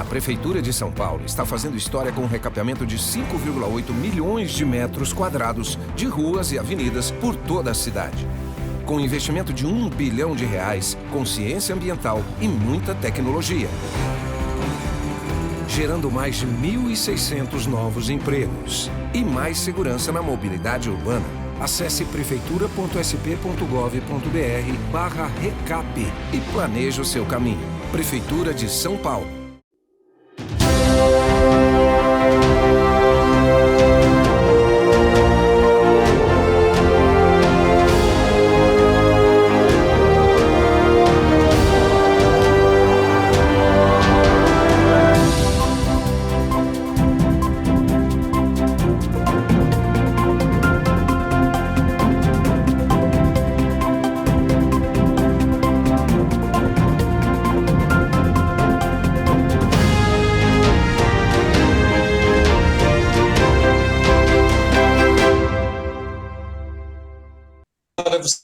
Prefeitura de São Paulo está fazendo história com um recapeamento de 5,8 milhões de metros quadrados de ruas e avenidas por toda a cidade. Com investimento de R$ 1 bilhão, consciência ambiental e muita tecnologia. Gerando mais de 1.600 novos empregos e mais segurança na mobilidade urbana. Acesse prefeitura.sp.gov.br/recap e planeje o seu caminho. Prefeitura de São Paulo.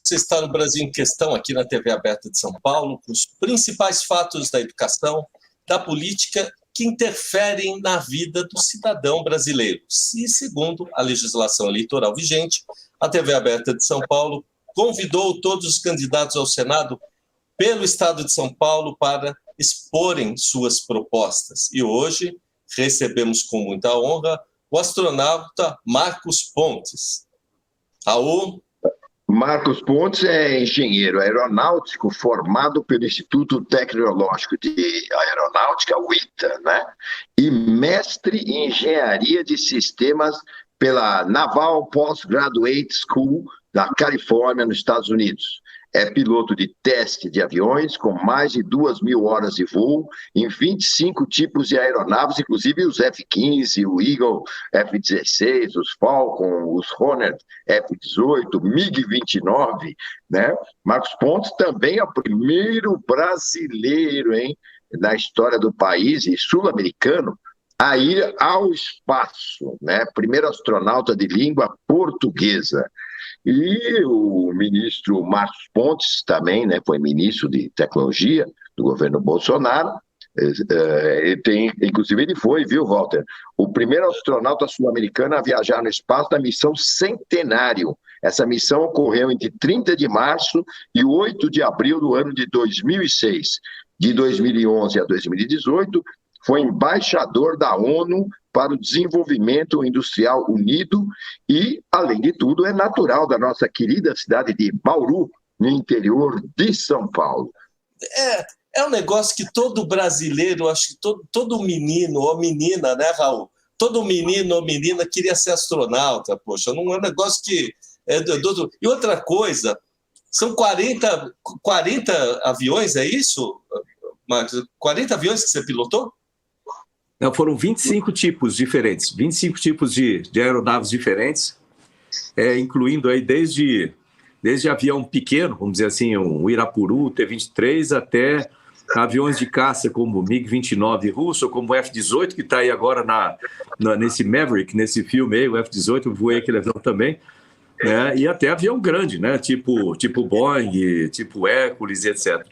Você está no Brasil em Questão, aqui na TV Aberta de São Paulo, com os principais fatos da educação, da política, que interferem na vida do cidadão brasileiro. E, segundo a legislação eleitoral vigente, a TV Aberta de São Paulo convidou todos os candidatos ao Senado pelo Estado de São Paulo para exporem suas propostas. E hoje recebemos com muita honra o astronauta Marcos Pontes. Raul. Marcos Pontes é engenheiro aeronáutico formado pelo Instituto Tecnológico de Aeronáutica, o ITA, né? E mestre em engenharia de sistemas pela Naval Postgraduate School da Califórnia, nos Estados Unidos. É piloto de teste de aviões com mais de 2.000 horas de voo em 25 tipos de aeronaves, inclusive os F-15, o Eagle F-16, os Falcon, os Hornet F-18, MiG-29, né? Marcos Pontes também é o primeiro brasileiro, na história do país e sul-americano a ir ao espaço, né? Primeiro astronauta de língua portuguesa. E o ministro Marcos Pontes também, né, foi ministro de tecnologia do governo Bolsonaro. Inclusive ele foi, viu, Walter, o primeiro astronauta sul-americano a viajar no espaço da missão Centenário. Essa missão ocorreu entre 30 de março e 8 de abril do ano de 2006. De 2011 a 2018, foi embaixador da ONU para o Desenvolvimento Industrial Unido e, além de tudo, é natural da nossa querida cidade de Bauru, no interior de São Paulo. É um negócio que todo brasileiro, acho que todo menino ou menina, né, Raul? Todo menino ou menina queria ser astronauta, poxa, não é um negócio que... E outra coisa, são 40 aviões, é isso, Marcos? 40 aviões que você pilotou? Não, foram 25 tipos diferentes, 25 tipos de aeronaves diferentes, incluindo aí desde avião pequeno, vamos dizer assim, um Irapuru, T-23, até aviões de caça como o MiG-29 russo, como o F-18, que está aí agora nesse Maverick, nesse filme aí, o F-18, eu voei aquele avião também, né? E até avião grande, né? tipo Boeing, tipo Hércules, etc.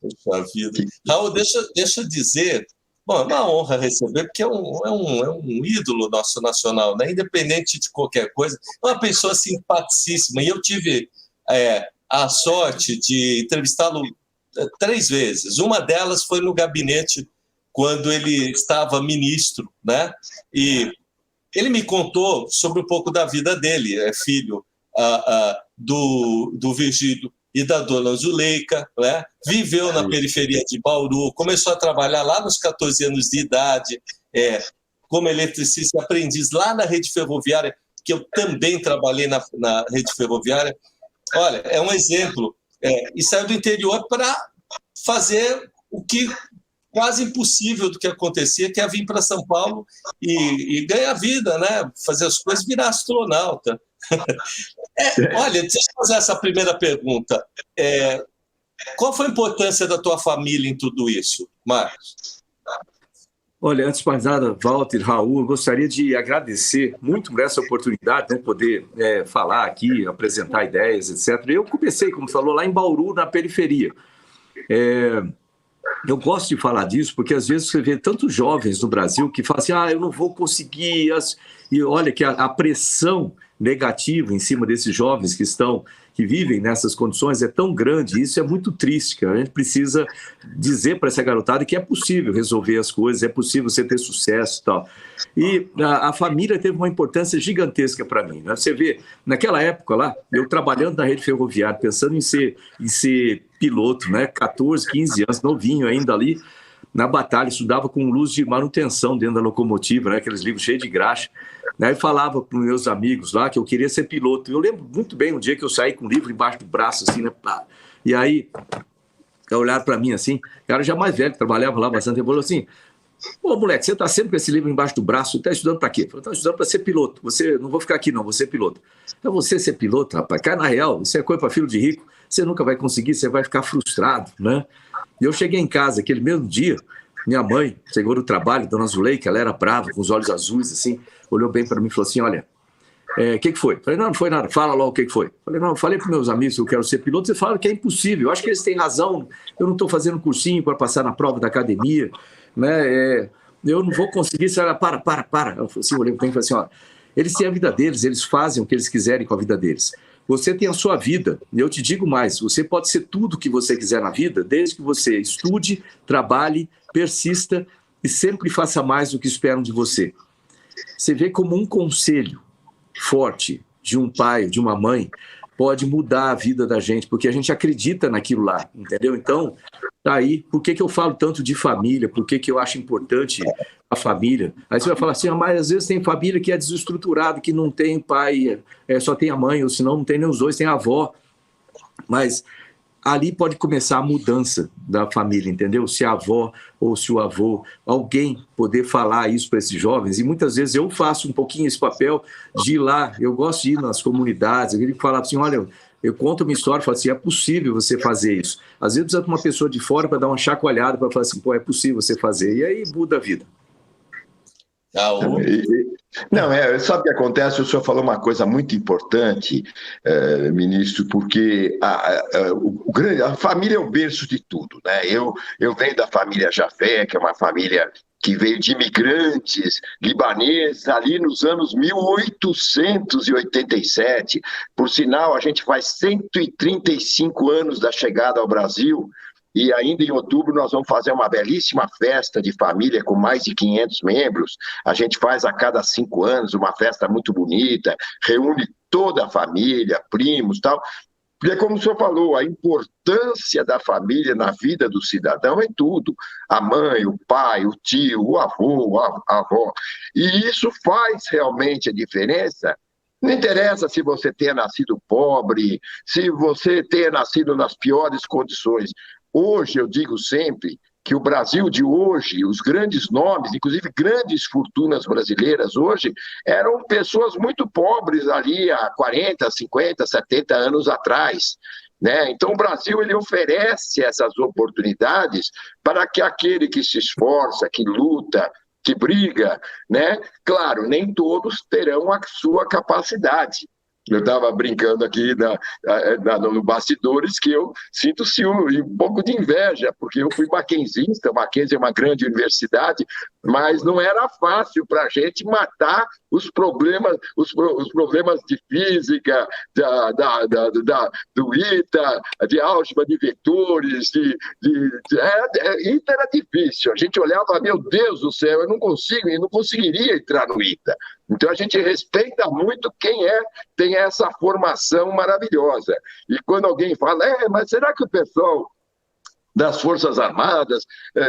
Poxa vida. Raul, deixa eu dizer... Bom, é uma honra receber, porque é um ídolo nosso nacional, né? Independente de qualquer coisa, é uma pessoa simpaticíssima. E eu tive a sorte de entrevistá-lo 3 vezes. Uma delas foi no gabinete, quando ele estava ministro, né? E ele me contou sobre um pouco da vida dele. É filho do Virgílio e da dona Zuleika, né? Viveu na periferia de Bauru, começou a trabalhar lá nos 14 anos de idade, como eletricista e aprendiz lá na rede ferroviária, que eu também trabalhei na rede ferroviária. Olha, é um exemplo. E saiu do interior para fazer o que quase impossível do que acontecia, que é vir para São Paulo e ganhar vida, né? Fazer as coisas, virar astronauta. Olha, deixa eu fazer essa primeira pergunta. Qual foi a importância da tua família em tudo isso, Marcos? Olha, antes de mais nada, Walter, Raul, eu gostaria de agradecer muito por essa oportunidade, né, poder falar aqui, apresentar ideias, etc. Eu comecei, como falou, lá em Bauru, na periferia. eu gosto de falar disso porque às vezes você vê tantos jovens no Brasil que falam assim, eu não vou conseguir. E olha que a pressão negativa em cima desses jovens que vivem nessas condições é tão grande, e isso é muito triste, que a gente precisa dizer para essa garotada que é possível resolver as coisas, é possível você ter sucesso e tal. E a família teve uma importância gigantesca para mim, né? Você vê, naquela época lá, eu trabalhando na rede ferroviária, pensando em ser piloto, né? 14, 15 anos, novinho ainda ali, na batalha, estudava com luz de manutenção dentro da locomotiva, né? Aqueles livros cheios de graxa. Aí falava para os meus amigos lá que eu queria ser piloto. Eu lembro muito bem um dia que eu saí com um livro embaixo do braço, assim, né? E aí, olharam para mim assim, o cara já mais velho, que trabalhava lá bastante, ele falou assim, ô moleque, você está sempre com esse livro embaixo do braço, está estudando para quê? Eu falei, estou estudando para ser piloto. Não vou ficar aqui não, vou ser piloto. Então você ser piloto, rapaz, cai na real, isso é coisa para filho de rico, você nunca vai conseguir, você vai ficar frustrado, né? E eu cheguei em casa aquele mesmo dia, minha mãe chegou do trabalho, dona Zuleika, ela era brava, com os olhos azuis, assim, olhou bem para mim e falou assim, olha, o que foi? Falei, não foi nada, fala logo o que foi. Falei, não, falei para meus amigos que eu quero ser piloto, eles falaram que é impossível, eu acho que eles têm razão, eu não estou fazendo cursinho para passar na prova da academia, né, eu não vou conseguir, para. Eu assim, olhei bem e falei assim, ó, eles têm a vida deles, eles fazem o que eles quiserem com a vida deles. Você tem a sua vida, e eu te digo mais, você pode ser tudo o que você quiser na vida, desde que você estude, trabalhe, persista e sempre faça mais do que esperam de você. Você vê como um conselho forte de um pai, de uma mãe, pode mudar a vida da gente, porque a gente acredita naquilo lá, entendeu? Então, tá aí, por que eu falo tanto de família, por que eu acho importante a família? Aí você vai falar assim, mas às vezes tem família que é desestruturada, que não tem pai, só tem a mãe, ou senão não tem nem os dois, tem a avó. Mas ali pode começar a mudança da família, entendeu? Se a avó ou se o avô, alguém poder falar isso para esses jovens, e muitas vezes eu faço um pouquinho esse papel de ir lá, eu gosto de ir nas comunidades, eu queria falar assim, olha, eu conto uma história e falo assim, é possível você fazer isso. Às vezes precisa de uma pessoa de fora para dar uma chacoalhada, para falar assim, pô, é possível você fazer, e aí muda a vida. Não, sabe o que acontece? O senhor falou uma coisa muito importante, ministro, porque a família é o berço de tudo, né? Eu venho da família Jafé, que é uma família que veio de imigrantes libaneses ali nos anos 1887. Por sinal, a gente faz 135 anos da chegada ao Brasil. E ainda em outubro nós vamos fazer uma belíssima festa de família com mais de 500 membros. A gente faz a cada 5 anos uma festa muito bonita, reúne toda a família, primos e tal. Porque, como o senhor falou, a importância da família na vida do cidadão é tudo. A mãe, o pai, o tio, o avô, a avó. E isso faz realmente a diferença. Não interessa se você tenha nascido pobre, se você tenha nascido nas piores condições. Hoje, eu digo sempre que o Brasil de hoje, os grandes nomes, inclusive grandes fortunas brasileiras hoje, eram pessoas muito pobres ali há 40, 50, 70 anos atrás, né? Então, o Brasil ele oferece essas oportunidades para que aquele que se esforça, que luta, que briga, né? Claro, nem todos terão a sua capacidade. Eu estava brincando aqui no bastidores que eu sinto ciúme e um pouco de inveja, porque eu fui mackenzista, o Mackenzie é uma grande universidade, mas não era fácil para a gente matar os problemas de física, do ITA, de álgebra de vetores, ITA era difícil. A gente olhava, meu Deus do céu, eu não conseguiria entrar no ITA. Então a gente respeita muito quem tem essa formação maravilhosa. E quando alguém fala, mas será que o pessoal das Forças Armadas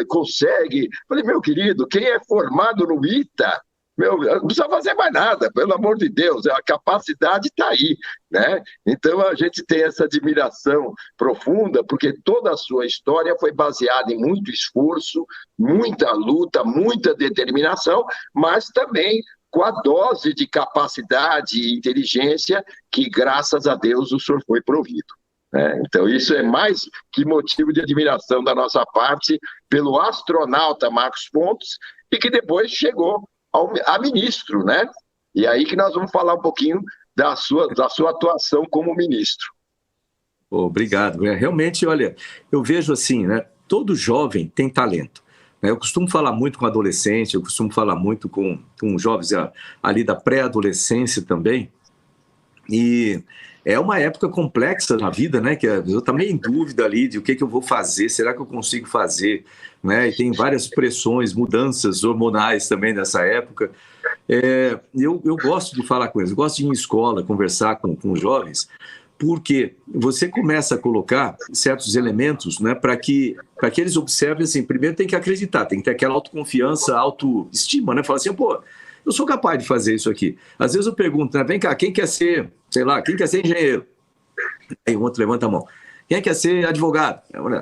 consegue? Eu falei, meu querido, quem é formado no ITA, não precisa fazer mais nada, pelo amor de Deus, a capacidade está aí, né? Então a gente tem essa admiração profunda, porque toda a sua história foi baseada em muito esforço, muita luta, muita determinação, mas também com a dose de capacidade e inteligência que, graças a Deus, o senhor foi provido. Então, isso é mais que motivo de admiração da nossa parte pelo astronauta Marcos Pontes e que depois chegou a ministro, né? E aí que nós vamos falar um pouquinho da sua atuação como ministro. Obrigado. Realmente, olha, eu vejo assim, né? todo jovem tem talento. Eu costumo falar muito com adolescente, eu costumo falar muito com jovens ali da pré-adolescência também, e é uma época complexa na vida, né? Que eu estou meio em dúvida ali de o que eu vou fazer, será que eu consigo fazer? Né? E tem várias pressões, mudanças hormonais também nessa época. Eu gosto de falar com eles, eu gosto de ir em escola, conversar com os jovens, porque você começa a colocar certos elementos, né, para que eles observem assim, primeiro tem que acreditar, tem que ter aquela autoconfiança, autoestima, né? Falar assim, pô, eu sou capaz de fazer isso aqui. Às vezes eu pergunto, né, vem cá, quem quer ser, sei lá, quem quer ser engenheiro? Aí o outro levanta a mão. Quem quer ser advogado?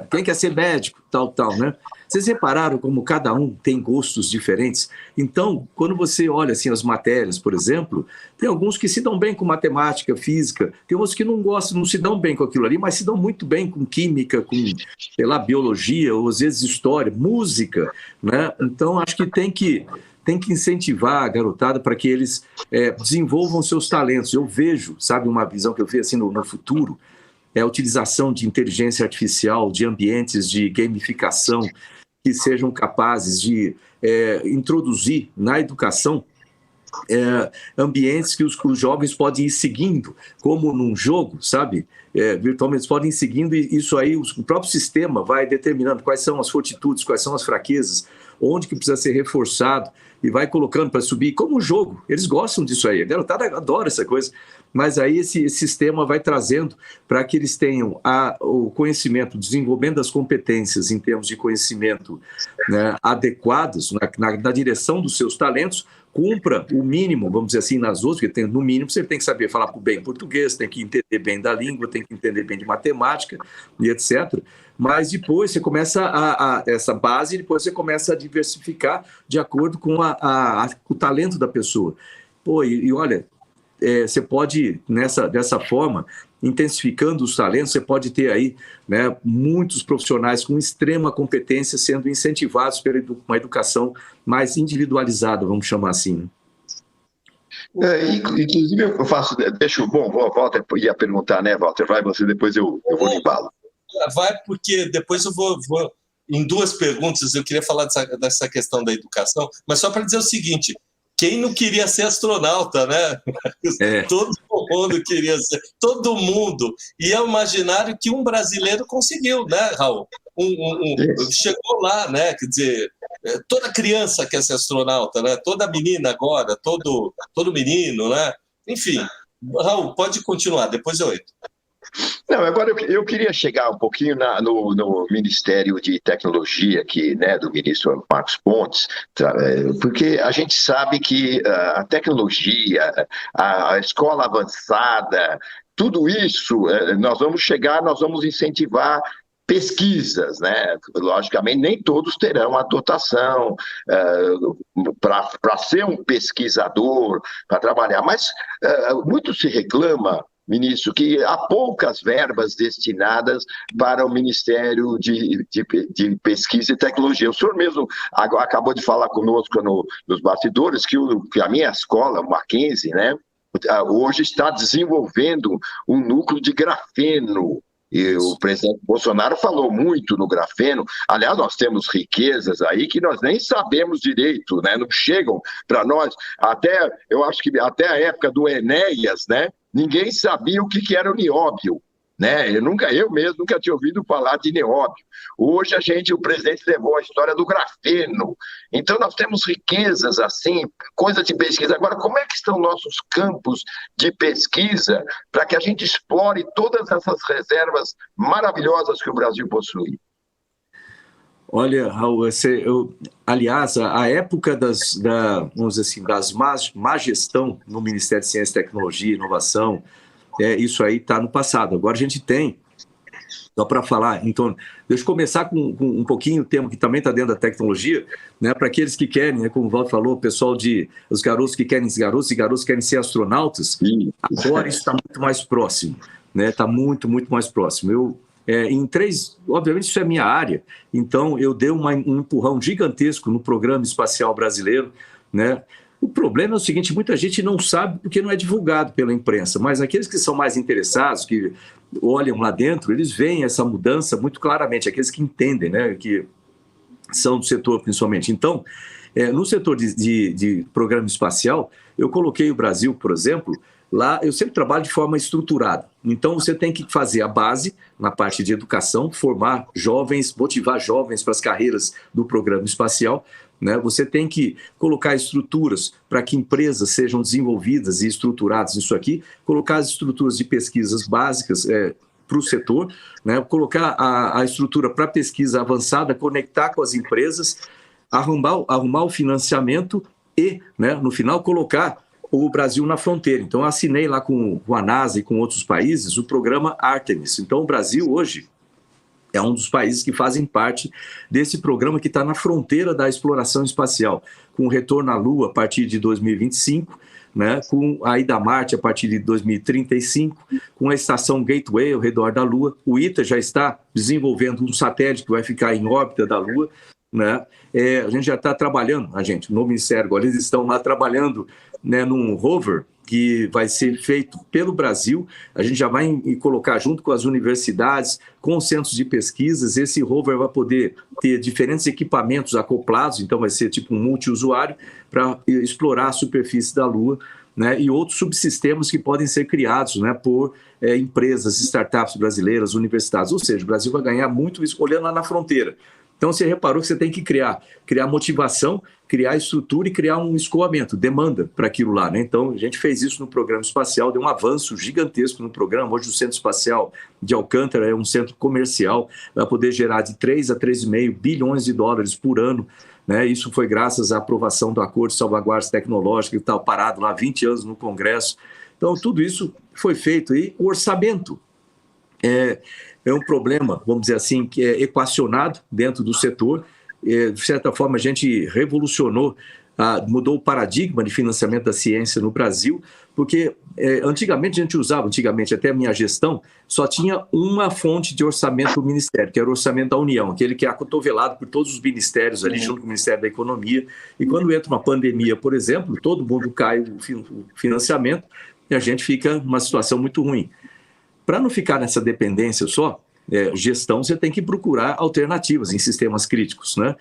Quem quer ser médico? Tal, né? Vocês repararam como cada um tem gostos diferentes? Então, quando você olha assim, as matérias, por exemplo, tem alguns que se dão bem com matemática, física, tem outros que não gostam, não se dão bem com aquilo ali, mas se dão muito bem com química, com, sei lá, biologia, ou às vezes história, música, né? Então, acho que tem que incentivar a garotada para que eles desenvolvam seus talentos. Eu vejo, sabe, uma visão que eu vejo assim no futuro, é a utilização de inteligência artificial, de ambientes de gamificação que sejam capazes de introduzir na educação ambientes que os jovens podem ir seguindo, como num jogo, sabe? Virtualmente eles podem ir seguindo e isso aí, o próprio sistema vai determinando quais são as fortitudes, quais são as fraquezas, onde que precisa ser reforçado e vai colocando para subir, como um jogo. Eles gostam disso aí, a garotada adora essa coisa, mas aí esse sistema vai trazendo para que eles tenham o conhecimento, desenvolvendo as competências em termos de conhecimento, né, adequados na direção dos seus talentos, cumpra o mínimo, vamos dizer assim, nas outras, porque no mínimo você tem que saber falar bem português, tem que entender bem da língua, tem que entender bem de matemática e etc. Mas depois você começa essa base, depois você começa a diversificar de acordo com o talento da pessoa. Pô, e olha, você pode, dessa forma, intensificando os talentos, você pode ter aí, né, muitos profissionais com extrema competência sendo incentivados por uma educação mais individualizada, vamos chamar assim. Inclusive, eu faço... Walter ia perguntar, né, Walter? Vai você, depois eu vou de embalo. Vai, porque depois eu vou... Em duas perguntas, eu queria falar dessa questão da educação, mas só para dizer o seguinte... Quem não queria ser astronauta, né? Todo mundo queria ser, todo mundo. E é um imaginário que um brasileiro conseguiu, né, Raul? Chegou lá, né? Quer dizer, toda criança quer ser astronauta, né? Toda menina agora, todo menino, né? Enfim, Raul, pode continuar, depois eu entro. Não, agora eu queria chegar um pouquinho no Ministério de Tecnologia aqui, né, do ministro Marcos Pontes, porque a gente sabe que a tecnologia, a escola avançada, tudo isso, nós vamos incentivar pesquisas, né? Logicamente, nem todos terão a dotação para ser um pesquisador, para trabalhar, mas muito se reclama, ministro, que há poucas verbas destinadas para o Ministério de Pesquisa e Tecnologia. O senhor mesmo acabou de falar conosco nos bastidores que a minha escola, o Mackenzie, né, hoje está desenvolvendo um núcleo de grafeno. E o presidente Bolsonaro falou muito no grafeno. Aliás, nós temos riquezas aí que nós nem sabemos direito, né? Não chegam para nós. Eu acho que até a época do Enéas, né? Ninguém sabia o que era o nióbio, né? Eu mesmo nunca tinha ouvido falar de nióbio. Hoje o presidente levou a história do grafeno. Então nós temos riquezas assim, coisa de pesquisa. Agora, como é que estão nossos campos de pesquisa para que a gente explore todas essas reservas maravilhosas que o Brasil possui? Olha, Raul, aliás, a época vamos dizer assim, das má gestão no Ministério de Ciência, Tecnologia e Inovação, isso aí está no passado. Agora a gente tem, só para falar, então, deixa eu começar com um pouquinho o tema que também está dentro da tecnologia, né, para aqueles que querem, né, como o Walter falou, o pessoal os garotos que querem ser garotos e garotos que querem ser astronautas, agora isso está muito mais próximo, né, está muito, muito mais próximo. Obviamente isso é minha área, então eu dei um empurrão gigantesco no Programa Espacial Brasileiro, né? O problema é o seguinte, muita gente não sabe porque não é divulgado pela imprensa, mas aqueles que são mais interessados, que olham lá dentro, eles veem essa mudança muito claramente, aqueles que entendem, né, que são do setor principalmente. Então, no setor de programa espacial, eu coloquei o Brasil, por exemplo, lá eu sempre trabalho de forma estruturada. Então, você tem que fazer a base na parte de educação, formar jovens, motivar jovens para as carreiras do programa espacial, né? Você tem que colocar estruturas para que empresas sejam desenvolvidas e estruturadas nisso aqui, colocar as estruturas de pesquisas básicas para o setor, né? Colocar a estrutura para pesquisa avançada, conectar com as empresas, arrumar o financiamento e, né, no final, colocar o Brasil na fronteira. Então, eu assinei lá com a NASA e com outros países o programa Artemis. Então, o Brasil hoje é um dos países que fazem parte desse programa que está na fronteira da exploração espacial, com o retorno à Lua a partir de 2025, né, com a ida a Marte a partir de 2035, com a estação Gateway ao redor da Lua. O ITA já está desenvolvendo um satélite que vai ficar em órbita da Lua, né? A gente já está trabalhando, no Ministério, agora eles estão lá trabalhando, né, num rover que vai ser feito pelo Brasil. A gente já vai colocar junto com as universidades, com os centros de pesquisas. Esse rover vai poder ter diferentes equipamentos acoplados, então vai ser tipo um multiusuário para explorar a superfície da Lua, né, e outros subsistemas que podem ser criados, né, por empresas, startups brasileiras, universidades. Ou seja, o Brasil vai ganhar muito isso olhando lá na fronteira. Então, você reparou que você tem que criar motivação, criar estrutura e criar um escoamento, demanda para aquilo lá, né? Então, a gente fez isso no programa espacial, deu um avanço gigantesco no programa. Hoje, o Centro Espacial de Alcântara é um centro comercial, vai poder gerar de 3 a 3,5 bilhões de dólares por ano, né? Isso foi graças à aprovação do Acordo de Salvaguardas Tecnológicas, que estava parado lá há 20 anos no Congresso. Então, tudo isso foi feito. E o orçamento é um problema, vamos dizer assim, que é equacionado dentro do setor. De certa forma, a gente revolucionou, mudou o paradigma de financiamento da ciência no Brasil, porque antigamente até a minha gestão, só tinha uma fonte de orçamento do Ministério, que era o orçamento da União, aquele que é acotovelado por todos os ministérios ali, junto com o Ministério da Economia. E quando entra uma pandemia, por exemplo, todo mundo cai o financiamento e a gente fica numa situação muito ruim. Para não ficar nessa dependência só, gestão, você tem que procurar alternativas em sistemas críticos, né?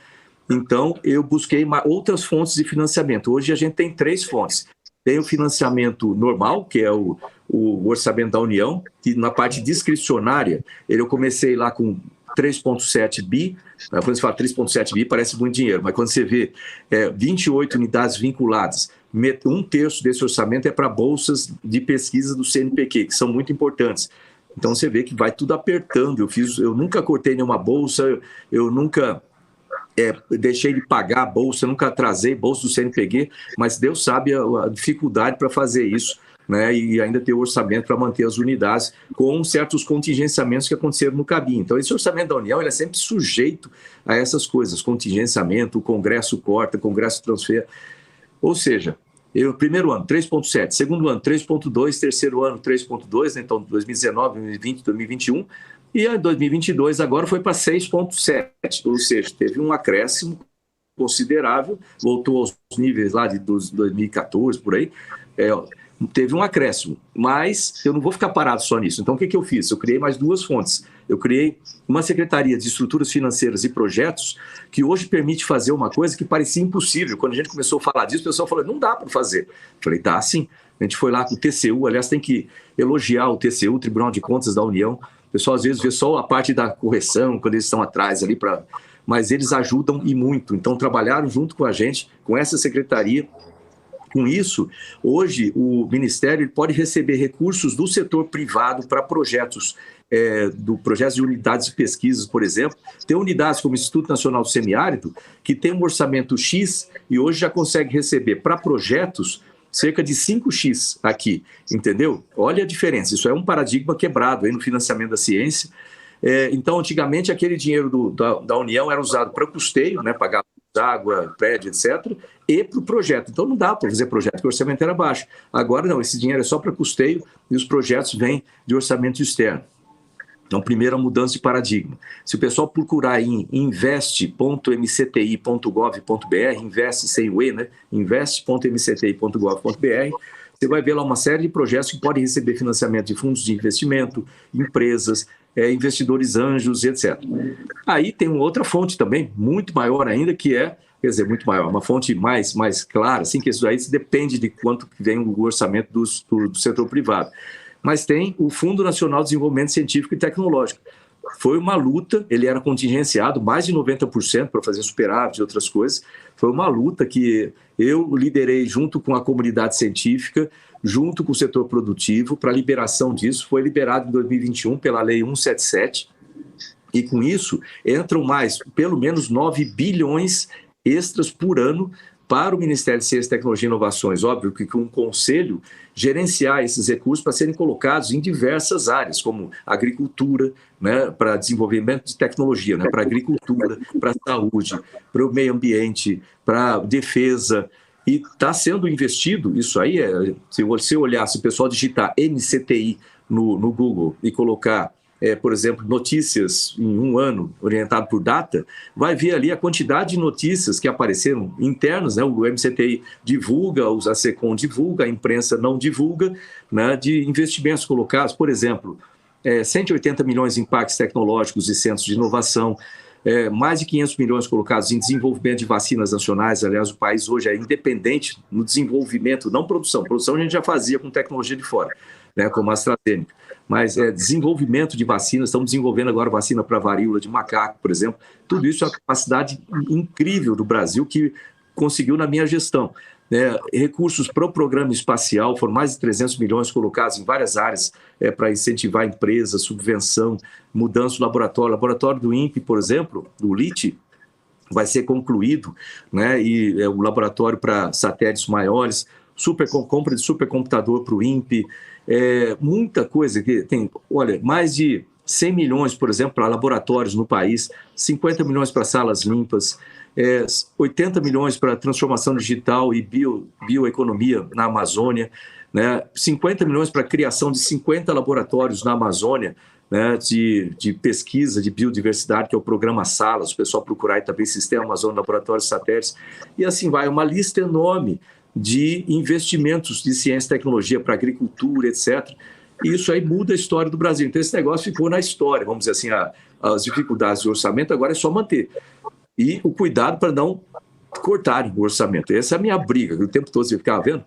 Então, eu busquei outras fontes de financiamento. Hoje a gente tem 3 fontes. Tem o financiamento normal, que é o orçamento da União, que na parte discricionária, eu comecei lá com 3,7 bi. Quando você fala 3,7 bi, parece muito dinheiro, mas quando você vê 28 unidades vinculadas, 1/3 desse orçamento é para bolsas de pesquisa do CNPq, que são muito importantes. Então, você vê que vai tudo apertando. Eu nunca cortei nenhuma bolsa, eu nunca deixei de pagar a bolsa, nunca atrasei bolsa do CNPq, mas Deus sabe a dificuldade para fazer isso, né? E ainda ter orçamento para manter as unidades com certos contingenciamentos que aconteceram no caminho. Então, esse orçamento da União ele é sempre sujeito a essas coisas, contingenciamento, o Congresso corta, o Congresso transfere. Ou seja, primeiro ano, 3,7, segundo ano, 3,2, terceiro ano, 3,2, né? Então 2019, 2020, 2021, e em 2022 agora foi para 6,7, ou seja, teve um acréscimo considerável, voltou aos níveis lá de 2014, por aí, teve um acréscimo, mas eu não vou ficar parado só nisso. Então, o que eu fiz? Eu criei mais 2 fontes. Eu criei uma Secretaria de Estruturas Financeiras e Projetos, que hoje permite fazer uma coisa que parecia impossível. Quando a gente começou a falar disso, o pessoal falou, não dá para fazer. Eu falei, dá sim. A gente foi lá com o TCU, aliás, tem que elogiar o TCU, o Tribunal de Contas da União. O pessoal às vezes vê só a parte da correção, quando eles estão atrás ali, mas eles ajudam e muito. Então, trabalharam junto com a gente, com essa secretaria. Com isso, hoje o Ministério pode receber recursos do setor privado para projetos, projetos de unidades de pesquisas, por exemplo. Tem unidades como o Instituto Nacional do Semiárido, que tem um orçamento X e hoje já consegue receber para projetos cerca de 5x aqui, entendeu? Olha a diferença, isso é um paradigma quebrado aí no financiamento da ciência. Então, antigamente, aquele dinheiro da União era usado para custeio, né, pagar água, prédio, etc., e para o projeto. Então, não dá para fazer projeto, porque o orçamento era baixo. Agora, não, esse dinheiro é só para custeio e os projetos vêm de orçamento externo. Então, primeiro, a mudança de paradigma. Se o pessoal procurar em invest.mcti.gov.br, invest sem o E, né? invest.mcti.gov.br, você vai ver lá uma série de projetos que podem receber financiamento de fundos de investimento, empresas, investidores anjos, etc. Aí tem uma outra fonte também, muito maior ainda, que é, quer dizer, muito maior, uma fonte mais clara, assim, que isso aí depende de quanto vem o orçamento do setor privado. Mas tem o Fundo Nacional de Desenvolvimento Científico e Tecnológico. Foi uma luta, ele era contingenciado, mais de 90% para fazer superávit e outras coisas. Foi uma luta que eu liderei junto com a comunidade científica, junto com o setor produtivo, para a liberação disso. Foi liberado em 2021 pela Lei 177, e com isso entram mais, pelo menos 9 bilhões extras por ano para o Ministério de Ciência, Tecnologia e Inovações. Óbvio que com um conselho gerenciar esses recursos para serem colocados em diversas áreas, como agricultura, né, para desenvolvimento de tecnologia, né, para agricultura, para saúde, para o meio ambiente, para defesa. E está sendo investido, isso aí, se você olhar, se o pessoal digitar MCTI no Google e colocar, por exemplo, notícias em um ano orientado por data, vai ver ali a quantidade de notícias que apareceram internas, né? O MCTI divulga, a SECOM divulga, a imprensa não divulga, né? De investimentos colocados, por exemplo, 180 milhões em parques tecnológicos e centros de inovação, mais de 500 milhões colocados em desenvolvimento de vacinas nacionais. Aliás, o país hoje é independente no desenvolvimento, não produção. Produção a gente já fazia com tecnologia de fora, né, como a AstraZeneca. Mas desenvolvimento de vacinas, estamos desenvolvendo agora vacina para varíola de macaco, por exemplo. Tudo isso é uma capacidade incrível do Brasil que conseguiu na minha gestão. Recursos para o programa espacial, foram mais de 300 milhões colocados em várias áreas para incentivar empresas, subvenção, mudança do laboratório. O laboratório do INPE, por exemplo, do LIT, vai ser concluído, né? E o laboratório para satélites maiores, compra de supercomputador para o INPE, muita coisa que tem, olha, mais de 100 milhões, por exemplo, para laboratórios no país, 50 milhões para salas limpas, 80 milhões para transformação digital e bioeconomia na Amazônia, né? 50 milhões para a criação de 50 laboratórios na Amazônia, né? de pesquisa de biodiversidade, que é o programa SALAS, o pessoal procurar aí também Sistema Amazônia Laboratórios Satélites, e assim vai, uma lista enorme de investimentos de ciência e tecnologia para agricultura, etc. E isso aí muda a história do Brasil. Então esse negócio ficou na história, vamos dizer assim, as dificuldades de orçamento agora é só manter. E o cuidado para não cortarem o orçamento. Essa é a minha briga, o tempo todo você ficava vendo.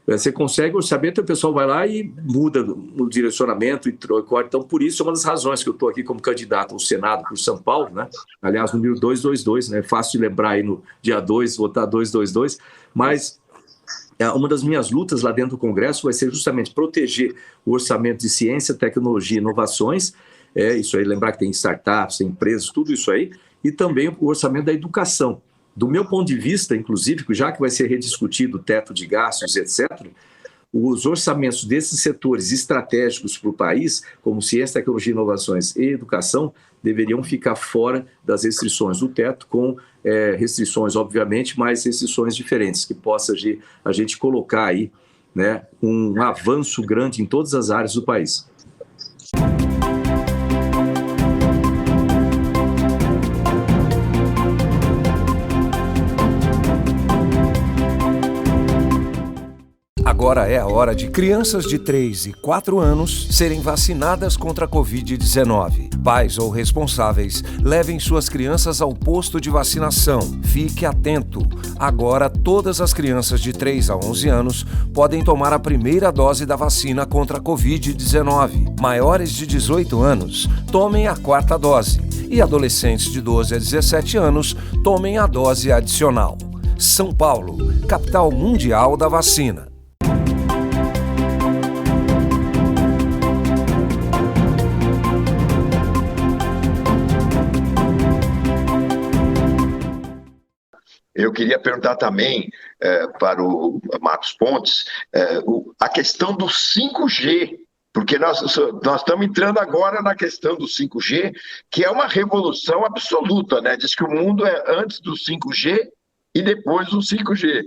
Você consegue o orçamento, o pessoal vai lá e muda o direcionamento e corta. Então, por isso, é uma das razões que eu estou aqui como candidato ao Senado por São Paulo, né? Aliás, número 222, né? Fácil de lembrar aí no dia 2, votar 222, mas uma das minhas lutas lá dentro do Congresso vai ser justamente proteger o orçamento de ciência, tecnologia e inovações, isso aí, lembrar que tem startups, tem empresas, tudo isso aí, e também o orçamento da educação. Do meu ponto de vista, inclusive, já que vai ser rediscutido o teto de gastos, etc., os orçamentos desses setores estratégicos para o país, como ciência, tecnologia, inovações e educação, deveriam ficar fora das restrições do teto, com restrições, obviamente, mas restrições diferentes, que possa a gente colocar aí, né, um avanço grande em todas as áreas do país. Agora é a hora de crianças de 3 e 4 anos serem vacinadas contra a Covid-19. Pais ou responsáveis, levem suas crianças ao posto de vacinação. Fique atento. Agora, todas as crianças de 3 a 11 anos podem tomar a primeira dose da vacina contra a Covid-19. Maiores de 18 anos, tomem a 4ª dose. E adolescentes de 12 a 17 anos, tomem a dose adicional. São Paulo, capital mundial da vacina. Eu queria perguntar também para o Marcos Pontes a questão do 5G, porque nós estamos entrando agora na questão do 5G, que é uma revolução absoluta, né? Diz que o mundo é antes do 5G e depois do 5G.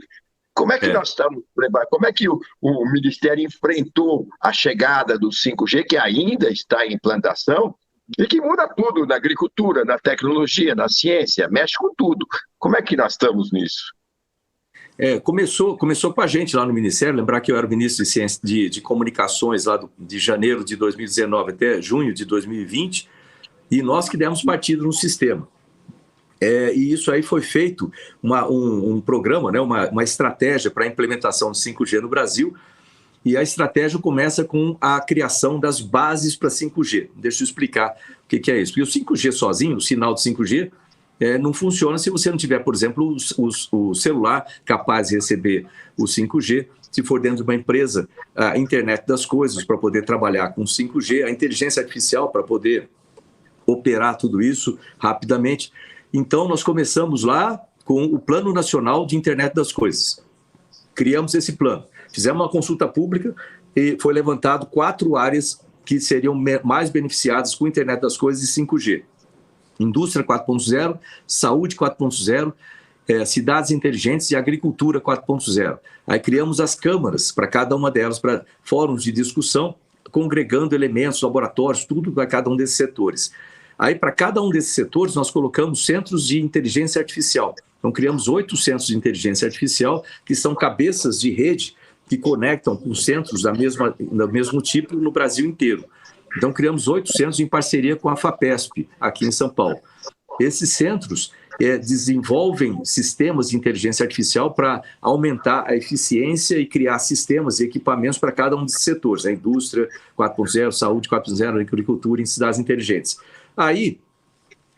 Como é que nós estamos preparados? Como é que o Ministério enfrentou a chegada do 5G, que ainda está em implantação, E que muda tudo na agricultura, na tecnologia, na ciência, mexe com tudo. Como é que nós estamos nisso? Começou com a gente lá no Ministério. Lembrar que eu era o ministro de Ciência de Comunicações lá de janeiro de 2019 até junho de 2020, e nós que demos partido no sistema. E isso aí foi feito um programa, né, uma estratégia para a implementação de 5G no Brasil, e a estratégia começa com a criação das bases para 5G. Deixa eu explicar o que é isso. Porque o 5G sozinho, o sinal de 5G, não funciona se você não tiver, por exemplo, o celular capaz de receber o 5G, se for dentro de uma empresa, a internet das coisas para poder trabalhar com 5G, a inteligência artificial para poder operar tudo isso rapidamente. Então, nós começamos lá com o Plano Nacional de Internet das Coisas. Criamos esse plano. Fizemos uma consulta pública e foi levantado 4 áreas que seriam mais beneficiadas com a Internet das Coisas e 5G. Indústria 4.0, saúde 4.0, cidades inteligentes e agricultura 4.0. Aí criamos as câmaras para cada uma delas, para fóruns de discussão, congregando elementos, laboratórios, tudo para cada um desses setores. Aí, para cada um desses setores, nós colocamos centros de inteligência artificial. Então, criamos 8 centros de inteligência artificial, que são cabeças de rede que conectam com centros do mesmo tipo no Brasil inteiro. Então, criamos 8 centros em parceria com a FAPESP, aqui em São Paulo. Esses centros desenvolvem sistemas de inteligência artificial para aumentar a eficiência e criar sistemas e equipamentos para cada um desses setores, a indústria 4.0, saúde 4.0, agricultura e cidades inteligentes. Aí,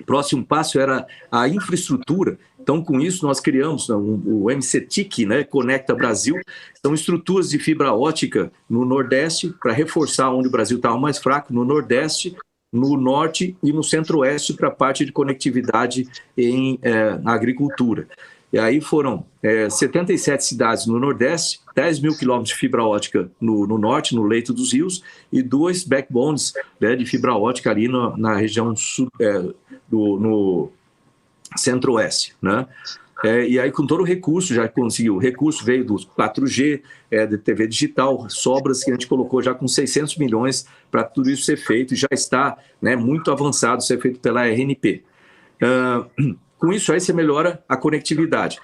o próximo passo era a infraestrutura. Então, com isso, nós criamos o MCTIC, né, Conecta Brasil. São estruturas de fibra ótica no Nordeste, para reforçar onde o Brasil estava mais fraco, no Nordeste, no Norte e no Centro-Oeste, para a parte de conectividade na agricultura. E aí foram 77 cidades no Nordeste, 10 mil quilômetros de fibra ótica no Norte, no leito dos rios, e 2 backbones, né, de fibra ótica ali na região no Centro-Oeste, né? E aí, com todo o recurso, já conseguiu. O recurso veio do 4G, da TV digital, sobras que a gente colocou já com 600 milhões para tudo isso ser feito, e já está, né, muito avançado, ser feito pela RNP. Com isso aí, você melhora a conectividade.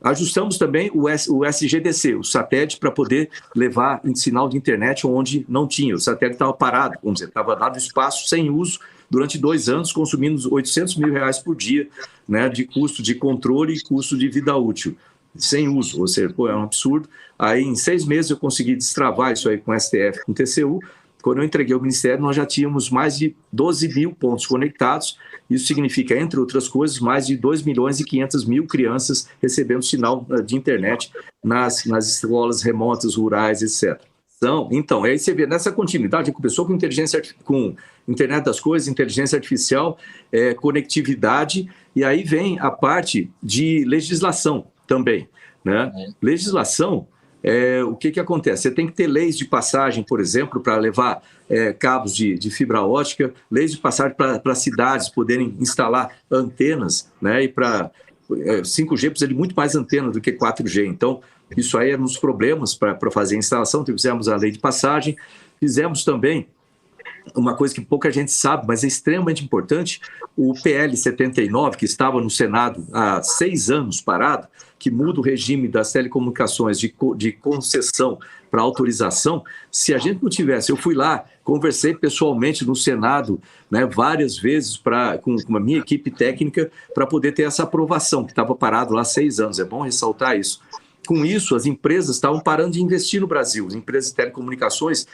Ajustamos também o SGDC, o satélite, para poder levar sinal de internet onde não tinha. O satélite estava parado, vamos dizer, estava lá no espaço, sem uso, durante 2 anos, consumindo R$800 mil por dia, né, de custo de controle e custo de vida útil, sem uso. Ou seja, é um absurdo. Aí, em 6 meses, eu consegui destravar isso aí com o STF, com o TCU. Quando eu entreguei ao Ministério, nós já tínhamos mais de 12 mil pontos conectados. Isso significa, entre outras coisas, mais de 2.500.000 crianças recebendo sinal de internet nas escolas remotas, rurais, etc. Então, aí você vê nessa continuidade, começou com internet das coisas, inteligência artificial, conectividade, e aí vem a parte de legislação também, né? Legislação, o que acontece? Você tem que ter leis de passagem, por exemplo, para levar cabos de fibra ótica, leis de passagem para cidades poderem instalar antenas, né? E para 5G precisa de muito mais antena do que 4G. Então, isso aí era um dos problemas para fazer a instalação. Então, fizemos a lei de passagem, fizemos também uma coisa que pouca gente sabe, mas é extremamente importante, o PL 79, que estava no Senado há 6 anos parado, que muda o regime das telecomunicações de concessão para autorização. Se a gente não tivesse, eu fui lá, conversei pessoalmente no Senado, né, várias vezes com a minha equipe técnica para poder ter essa aprovação, que estava parado lá há 6 anos, é bom ressaltar isso. Com isso, as empresas estavam parando de investir no Brasil, as empresas de telecomunicações,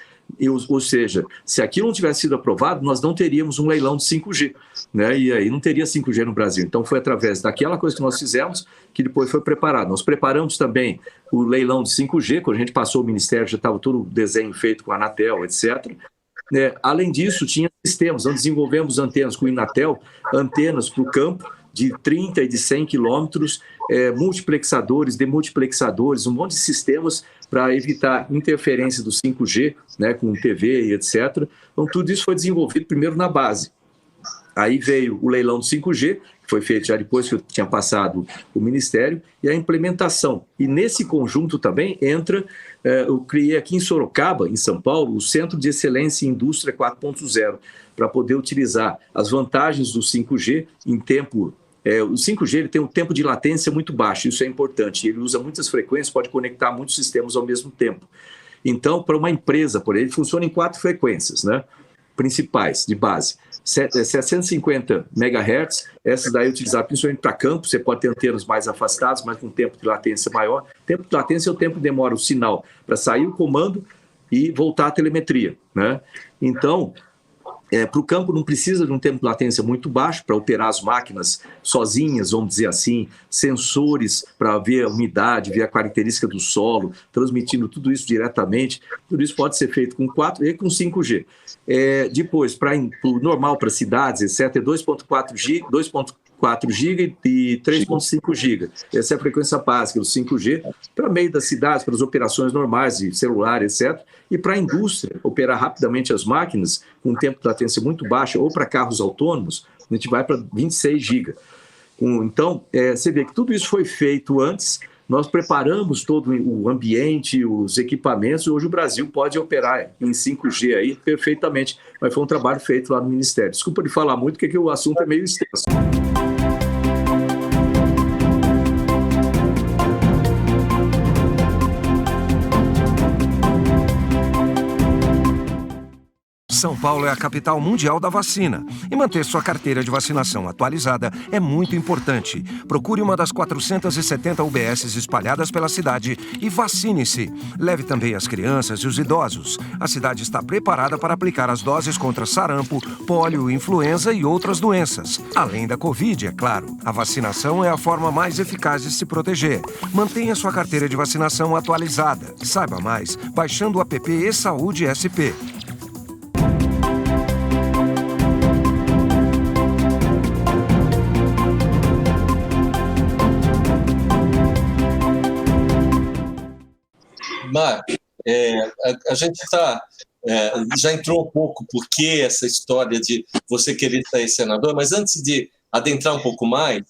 ou seja, se aquilo não tivesse sido aprovado, nós não teríamos um leilão de 5G, né? E aí não teria 5G no Brasil. Então, foi através daquela coisa que nós fizemos que depois foi preparado. Nós preparamos também o leilão de 5G, quando a gente passou o Ministério, já estava todo o desenho feito com a Anatel, etc. Além disso, tinha sistemas, nós desenvolvemos antenas com o Inatel, antenas para o campo, de 30 e de 100 quilômetros, multiplexadores, demultiplexadores, um monte de sistemas para evitar interferência do 5G, né, com TV e etc. Então, tudo isso foi desenvolvido primeiro na base. Aí veio o leilão do 5G, que foi feito já depois que eu tinha passado o Ministério, e a implementação. E nesse conjunto também entra, eu criei aqui em Sorocaba, em São Paulo, o Centro de Excelência em Indústria 4.0, para poder utilizar as vantagens do 5G em tempo. O 5G ele tem um tempo de latência muito baixo, isso é importante. Ele usa muitas frequências, pode conectar muitos sistemas ao mesmo tempo. Então, para uma empresa, por ele funciona em 4 frequências, né, principais, de base. 750 MHz, essas daí utilizadas principalmente para campo, você pode ter antenas mais afastadas, mas com tempo de latência maior. Tempo de latência é o tempo que demora o sinal para sair o comando e voltar à telemetria, né? Então, para o campo não precisa de um tempo de latência muito baixo para operar as máquinas sozinhas, vamos dizer assim, sensores para ver a umidade, ver a característica do solo, transmitindo tudo isso diretamente. Tudo isso pode ser feito com 4 e com 5G. Depois, para o normal, para cidades, etc., é 2.4 GB e 3.5 GB. Essa é a frequência básica do 5G para meio das cidades, para as operações normais de celular, etc. E para a indústria, operar rapidamente as máquinas com um tempo de latência muito baixo, ou para carros autônomos, a gente vai para 26 GB. Então, você vê que tudo isso foi feito antes, nós preparamos todo o ambiente, os equipamentos, e hoje o Brasil pode operar em 5G aí perfeitamente, mas foi um trabalho feito lá no Ministério. Desculpa de falar muito, porque o assunto é meio extenso. São Paulo é a capital mundial da vacina e manter sua carteira de vacinação atualizada é muito importante. Procure uma das 470 UBSs espalhadas pela cidade e vacine-se. Leve também as crianças e os idosos. A cidade está preparada para aplicar as doses contra sarampo, pólio, influenza e outras doenças. Além da Covid, é claro. A vacinação é a forma mais eficaz de se proteger. Mantenha sua carteira de vacinação atualizada. Saiba mais baixando o app eSaúde SP. Mar, a gente já entrou um pouco por que essa história de você querer sair senador, mas antes de adentrar um pouco mais,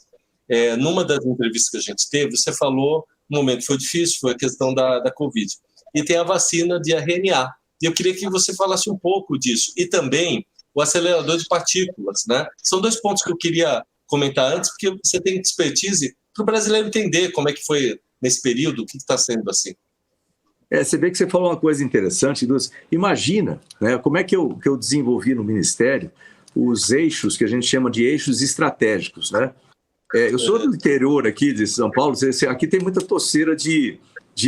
numa das entrevistas que a gente teve, você falou, um momento foi difícil, foi a questão da Covid. E tem a vacina de RNA. E eu queria que você falasse um pouco disso. E também o acelerador de partículas, né? São 2 pontos que eu queria comentar antes, porque você tem expertise para o brasileiro entender como é que foi nesse período, o que está sendo assim. Você vê que você falou uma coisa interessante, Lúcio. Imagina, né, como é que eu desenvolvi no Ministério os eixos que a gente chama de eixos estratégicos, né? Eu sou do interior aqui de São Paulo, aqui tem muita toceira de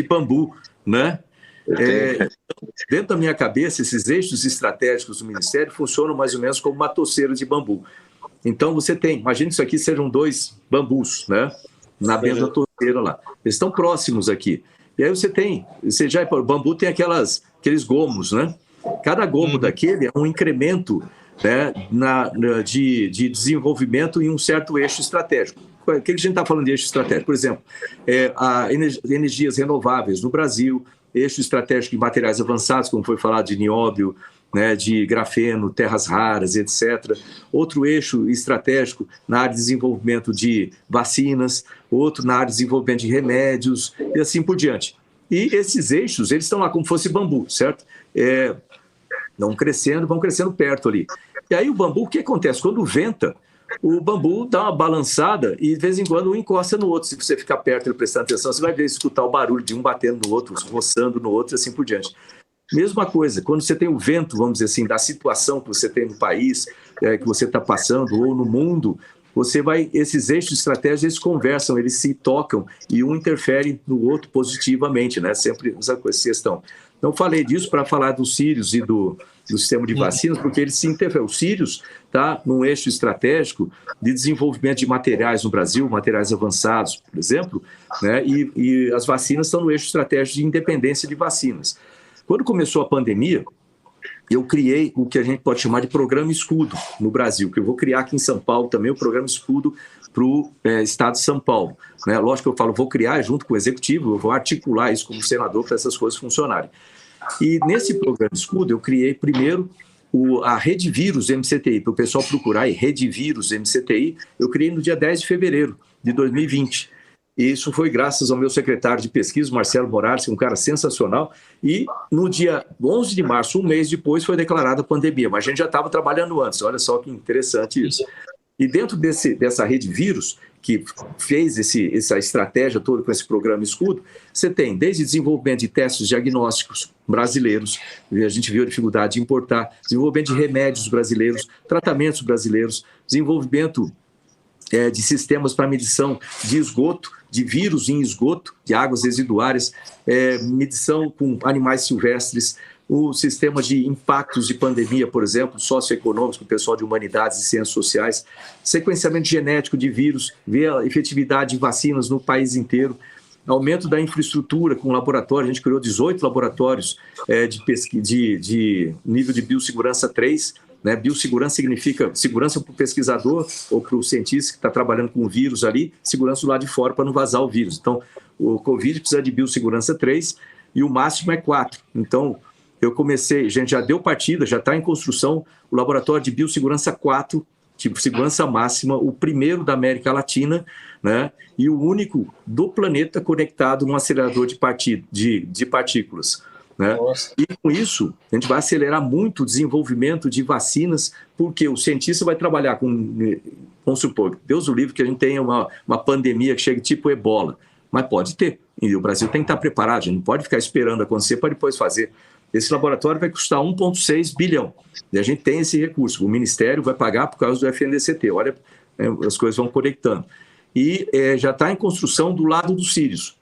bambu, né? Dentro da minha cabeça, esses eixos estratégicos do Ministério funcionam mais ou menos como uma toceira de bambu. Então você tem, imagine que isso aqui sejam 2 bambus, né? Na beira da toceira lá. Eles estão próximos aqui. E aí o bambu tem aqueles gomos, né? Cada gomo daquele é um incremento, né, de desenvolvimento em um certo eixo estratégico. O que a gente está falando de eixo estratégico? Por exemplo, energias renováveis no Brasil, eixo estratégico em materiais avançados, como foi falado de nióbio, né, de grafeno, terras raras, etc. Outro eixo estratégico na área de desenvolvimento de vacinas, outro na área de desenvolvimento de remédios e assim por diante. E esses eixos, eles estão lá como se fosse bambu, certo? Vão crescendo perto ali. E aí o bambu, o que acontece? Quando venta, o bambu dá uma balançada e de vez em quando um encosta no outro. Se você ficar perto e prestar atenção, você vai ver, escutar o barulho de um batendo no outro, roçando no outro e assim por diante. Mesma coisa, quando você tem o vento, vamos dizer assim, da situação que você tem no país, que você está passando, ou no mundo, esses eixos estratégicos, eles conversam, eles se tocam e um interfere no outro positivamente, né? Sempre essa questão. Então, falei disso para falar dos Sírios e do sistema de vacinas, porque eles se interferem. O Sírios está num eixo estratégico de desenvolvimento de materiais no Brasil, materiais avançados, por exemplo, né? E as vacinas estão no eixo estratégico de independência de vacinas. Quando começou a pandemia, eu criei o que a gente pode chamar de programa escudo no Brasil, que eu vou criar aqui em São Paulo também, o programa escudo para o estado de São Paulo, né? Lógico que eu falo, vou criar junto com o executivo, eu vou articular isso como senador para essas coisas funcionarem. E nesse programa escudo eu criei primeiro a Rede Vírus MCTI, para o pessoal procurar aí, Rede Vírus MCTI, eu criei no dia 10 de fevereiro de 2020. E isso foi graças ao meu secretário de pesquisa, Marcelo Morales, um cara sensacional. E no dia 11 de março, um mês depois, foi declarada a pandemia. Mas a gente já estava trabalhando antes. Olha só que interessante isso. E dentro dessa rede vírus, que fez essa estratégia toda com esse programa Escudo, você tem desde desenvolvimento de testes diagnósticos brasileiros, a gente viu a dificuldade de importar, desenvolvimento de remédios brasileiros, tratamentos brasileiros, desenvolvimento de sistemas para medição de esgoto, de vírus em esgoto, de águas residuárias, medição com animais silvestres, o sistema de impactos de pandemia, por exemplo, socioeconômicos, com o pessoal de humanidades e ciências sociais, sequenciamento genético de vírus, ver a efetividade de vacinas no país inteiro, aumento da infraestrutura com laboratório, a gente criou 18 laboratórios de nível de biossegurança 3, né? Biossegurança significa segurança para o pesquisador ou para o cientista que está trabalhando com o vírus ali, segurança do lado de fora para não vazar o vírus. Então, o Covid precisa de biossegurança 3 e o máximo é 4. Então, eu comecei, a gente já deu partida, já está em construção o laboratório de biossegurança 4, tipo segurança máxima, o primeiro da América Latina, né? E o único do planeta conectado num acelerador de partículas. Né? E com isso, a gente vai acelerar muito o desenvolvimento de vacinas, porque o cientista vai trabalhar com, vamos supor, Deus o livre que a gente tenha uma pandemia que chegue tipo ebola, mas pode ter, e o Brasil tem que estar preparado, a gente não pode ficar esperando acontecer para depois fazer. Esse laboratório vai custar 1,6 bilhão, e a gente tem esse recurso, o Ministério vai pagar por causa do FNDCT, olha, as coisas vão conectando. E já está em construção do lado dos Sírios.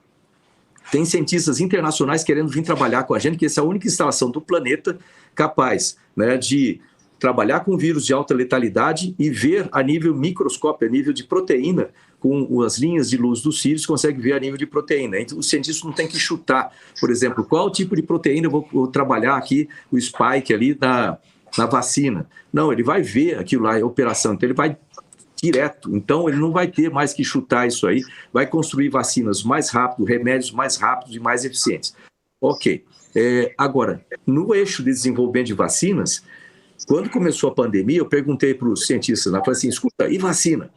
Tem cientistas internacionais querendo vir trabalhar com a gente, que essa é a única instalação do planeta capaz, né, de trabalhar com vírus de alta letalidade e ver a nível microscópio, a nível de proteína, com as linhas de luz dos Sírios, consegue ver a nível de proteína. Então, o cientista não tem que chutar, por exemplo, qual tipo de proteína eu vou trabalhar aqui, o spike ali na vacina. Não, ele vai ver aquilo lá, a operação, então ele vai direto, então ele não vai ter mais que chutar isso aí, vai construir vacinas mais rápido, remédios mais rápidos e mais eficientes. Ok, agora, no eixo de desenvolvimento de vacinas, quando começou a pandemia, eu perguntei para os cientistas, falei assim, escuta, e vacina?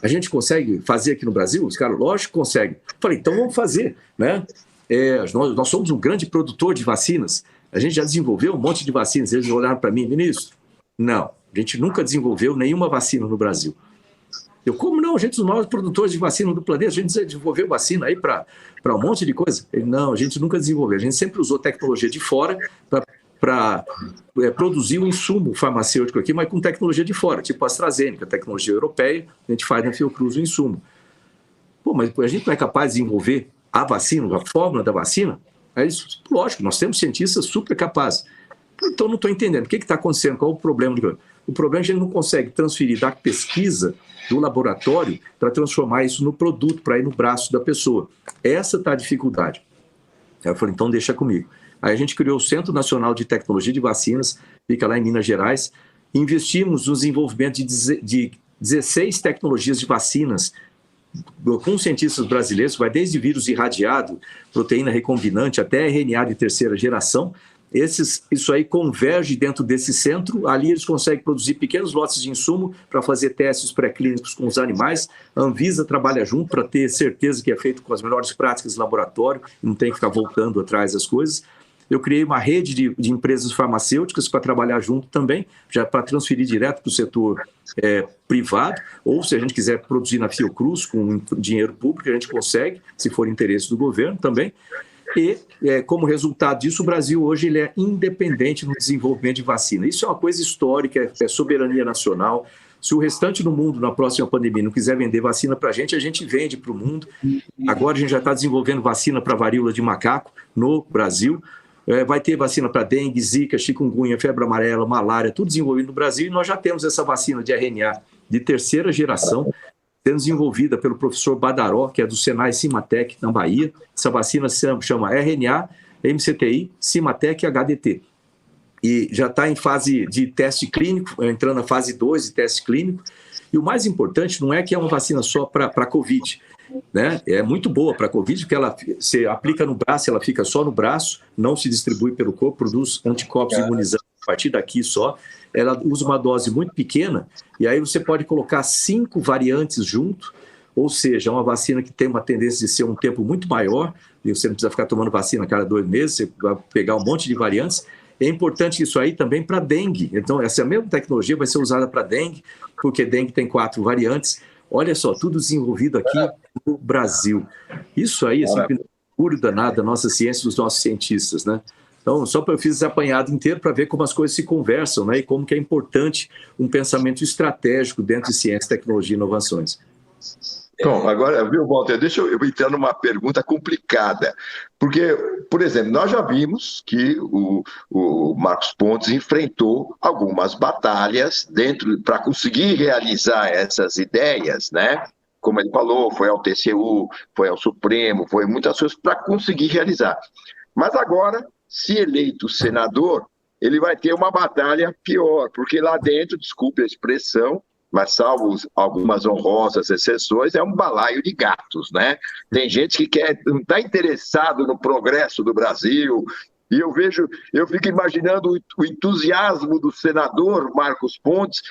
A gente consegue fazer aqui no Brasil? Os caras, lógico que consegue. Falei, então vamos fazer, né? Nós somos um grande produtor de vacinas, a gente já desenvolveu um monte de vacinas, eles olharam para mim, ministro, não, a gente nunca desenvolveu nenhuma vacina no Brasil. Eu, como não? A gente é os maiores produtores de vacina do planeta, a gente desenvolveu vacina aí para um monte de coisa. Ele, não, a gente nunca desenvolveu, a gente sempre usou tecnologia de fora para produzir um insumo farmacêutico aqui, mas com tecnologia de fora, tipo a AstraZeneca, tecnologia europeia, a gente faz na Fiocruz o insumo. Pô, mas a gente não é capaz de desenvolver a vacina, a fórmula da vacina? Aí, lógico, nós temos cientistas super capazes. Então, não estou entendendo. O que está acontecendo? Qual é o problema? O problema é que a gente não consegue transferir da pesquisa do laboratório para transformar isso no produto, para ir no braço da pessoa. Essa está a dificuldade. Aí eu falei, então deixa comigo. Aí a gente criou o Centro Nacional de Tecnologia de Vacinas, fica lá em Minas Gerais, investimos no desenvolvimento de 16 tecnologias de vacinas com cientistas brasileiros, vai desde vírus irradiado, proteína recombinante, até RNA de terceira geração. Isso aí converge dentro desse centro, ali eles conseguem produzir pequenos lotes de insumo para fazer testes pré-clínicos com os animais, a Anvisa trabalha junto para ter certeza que é feito com as melhores práticas de laboratório, não tem que ficar voltando atrás das coisas. Eu criei uma rede de empresas farmacêuticas para trabalhar junto também, já para transferir direto para o setor privado, ou se a gente quiser produzir na Fiocruz com dinheiro público, a gente consegue, se for interesse do governo também. E, como resultado disso, o Brasil hoje ele é independente no desenvolvimento de vacina. Isso é uma coisa histórica, é soberania nacional. Se o restante do mundo, na próxima pandemia, não quiser vender vacina para a gente vende para o mundo. Agora a gente já está desenvolvendo vacina para varíola de macaco no Brasil. Vai ter vacina para dengue, zika, chikungunya, febre amarela, malária, tudo desenvolvido no Brasil. E nós já temos essa vacina de RNA de terceira geração, sendo desenvolvida pelo professor Badaró, que é do Senai Cimatec, na Bahia. Essa vacina se chama RNA, MCTI, Cimatec HDT. E já está em fase de teste clínico, entrando na fase 2 de teste clínico. E o mais importante não é que é uma vacina só para Covid, né? É muito boa para a Covid, porque ela se aplica no braço, ela fica só no braço, não se distribui pelo corpo, produz anticorpos imunizantes a partir daqui só, ela usa uma dose muito pequena, e aí você pode colocar 5 variantes junto, ou seja, uma vacina que tem uma tendência de ser um tempo muito maior, e você não precisa ficar tomando vacina a cada 2 meses, você vai pegar um monte de variantes. É importante isso aí também para dengue. Então, essa mesma tecnologia vai ser usada para dengue, porque dengue tem 4 variantes. Olha só, tudo desenvolvido aqui no Brasil. Isso aí, assim, é puro danado da nossa ciência, dos nossos cientistas, né? Então, só para eu fiz esse apanhado inteiro para ver como as coisas se conversam, né? E como que é importante um pensamento estratégico dentro de ciência, tecnologia e inovações. Bom, agora, viu, Walter, deixa eu entrar numa pergunta complicada, porque, por exemplo, nós já vimos que o Marcos Pontes enfrentou algumas batalhas dentro para conseguir realizar essas ideias, né? Como ele falou, foi ao TCU, foi ao Supremo, foi muitas coisas para conseguir realizar. Mas agora, se eleito senador, ele vai ter uma batalha pior, porque lá dentro, desculpe a expressão, mas salvo algumas honrosas exceções, é um balaio de gatos, né? Tem gente que não está interessado no progresso do Brasil, e eu fico imaginando o entusiasmo do senador Marcos Pontes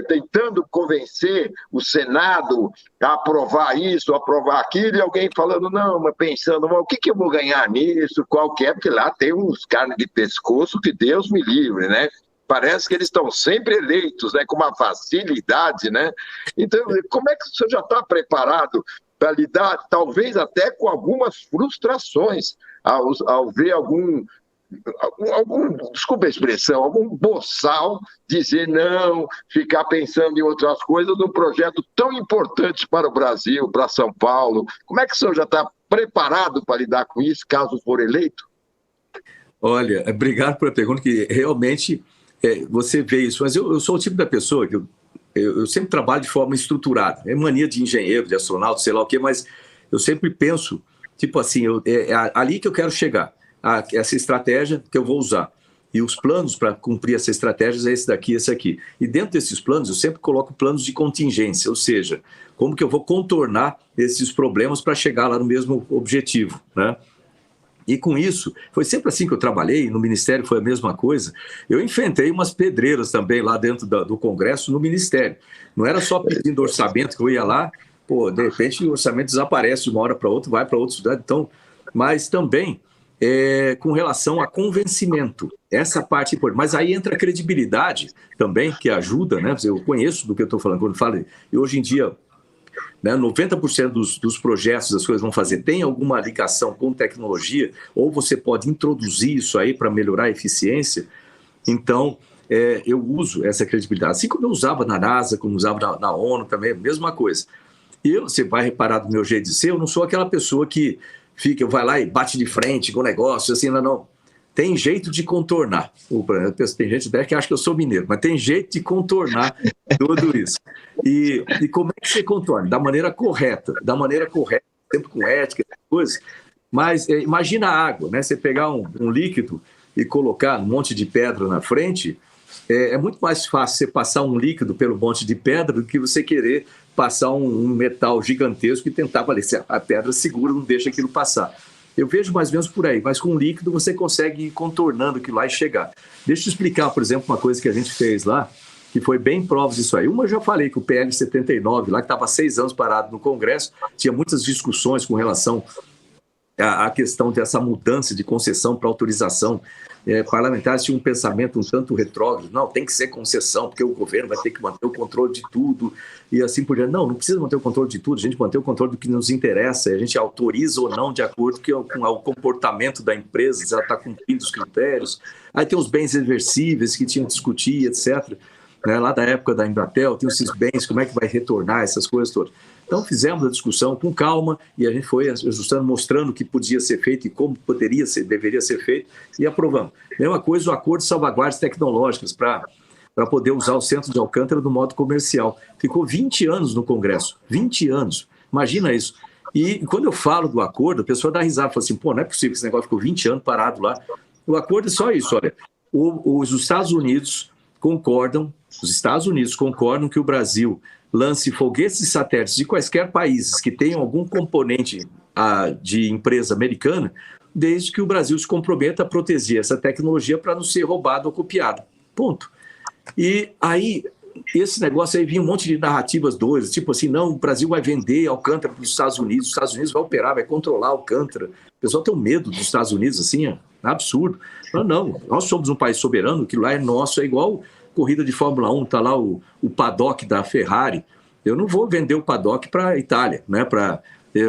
tentando convencer o Senado a aprovar isso, a aprovar aquilo, e alguém falando, não, mas pensando, o que eu vou ganhar nisso, qual que é, porque lá tem uns carnes de pescoço que Deus me livre, né? Parece que eles estão sempre eleitos, né, com uma facilidade, né? Então, como é que o senhor já está preparado para lidar, talvez até com algumas frustrações, ao ver algum, desculpa a expressão, algum boçal dizer não, ficar pensando em outras coisas num projeto tão importante para o Brasil, para São Paulo? Como é que o senhor já está preparado para lidar com isso, caso for eleito? Olha, obrigado pela pergunta, que realmente... você vê isso, mas eu sou o tipo da pessoa que eu sempre trabalho de forma estruturada. É mania de engenheiro, de astronauta, sei lá o quê, mas eu sempre penso, tipo assim, é ali que eu quero chegar, essa estratégia que eu vou usar. E os planos para cumprir essa estratégia é esse daqui, esse aqui. E dentro desses planos, eu sempre coloco planos de contingência, ou seja, como que eu vou contornar esses problemas para chegar lá no mesmo objetivo, né? E com isso, foi sempre assim que eu trabalhei, no Ministério foi a mesma coisa. Eu enfrentei umas pedreiras também lá dentro do Congresso, no Ministério. Não era só pedindo orçamento que eu ia lá, de repente o orçamento desaparece de uma hora para outra, vai para outra cidade. Então, mas também com relação a convencimento, essa parte importante. Mas aí entra a credibilidade também, que ajuda, né? Eu conheço do que eu estou falando quando eu falo, e hoje em dia... 90% dos projetos, das coisas vão fazer, tem alguma ligação com tecnologia, ou você pode introduzir isso aí para melhorar a eficiência. Então, eu uso essa credibilidade. Assim como eu usava na NASA, como usava na ONU também, mesma coisa. E você vai reparar do meu jeito de ser, eu não sou aquela pessoa que vai lá e bate de frente com o negócio, assim, não. Tem jeito de contornar. Tem gente até que acha que eu sou mineiro, mas tem jeito de contornar tudo isso. E como é que você contorna? Da maneira correta, sempre com ética, coisas. Mas imagina a água, né? Você pegar um líquido e colocar um monte de pedra na frente, é muito mais fácil você passar um líquido pelo monte de pedra do que você querer passar um metal gigantesco e tentar valer se a pedra segura, não deixa aquilo passar. Eu vejo mais ou menos por aí, mas com líquido você consegue ir contornando aquilo lá e chegar. Deixa eu explicar, por exemplo, uma coisa que a gente fez lá, que foi bem prova disso aí. Uma eu já falei que o PL 79, lá que estava há 6 anos parado no Congresso, tinha muitas discussões com relação à questão dessa mudança de concessão para autorização. Parlamentares tinham um pensamento um tanto retrógrado, não, tem que ser concessão, porque o governo vai ter que manter o controle de tudo, e assim por diante. Não precisa manter o controle de tudo, a gente mantém o controle do que nos interessa, a gente autoriza ou não de acordo com o comportamento da empresa, se ela está cumprindo os critérios. Aí tem os bens reversíveis que tinham que discutir, etc. Lá da época da Embratel, tem esses bens, como é que vai retornar, essas coisas todas. Então fizemos a discussão com calma e a gente foi ajustando, mostrando o que podia ser feito e como deveria ser feito e aprovamos. Mesma coisa o acordo de salvaguardas tecnológicas para poder usar o centro de Alcântara do modo comercial. Ficou 20 anos no Congresso, 20 anos, imagina isso. E quando eu falo do acordo, a pessoa dá risada, fala assim, pô, não é possível que esse negócio ficou 20 anos parado lá. O acordo é só isso, olha, os Estados Unidos concordam que o Brasil lance foguetes e satélites de quaisquer países que tenham algum componente de empresa americana desde que o Brasil se comprometa a proteger essa tecnologia para não ser roubado ou copiado. Ponto. E aí, esse negócio aí vinha um monte de narrativas doidas, tipo assim, não, o Brasil vai vender Alcântara para os Estados Unidos vai operar, vai controlar Alcântara. O pessoal tem um medo dos Estados Unidos, assim, é absurdo. Não, nós somos um país soberano, que lá é nosso, é igual corrida de Fórmula 1, está lá o paddock da Ferrari. Eu não vou vender o paddock para a Itália, né?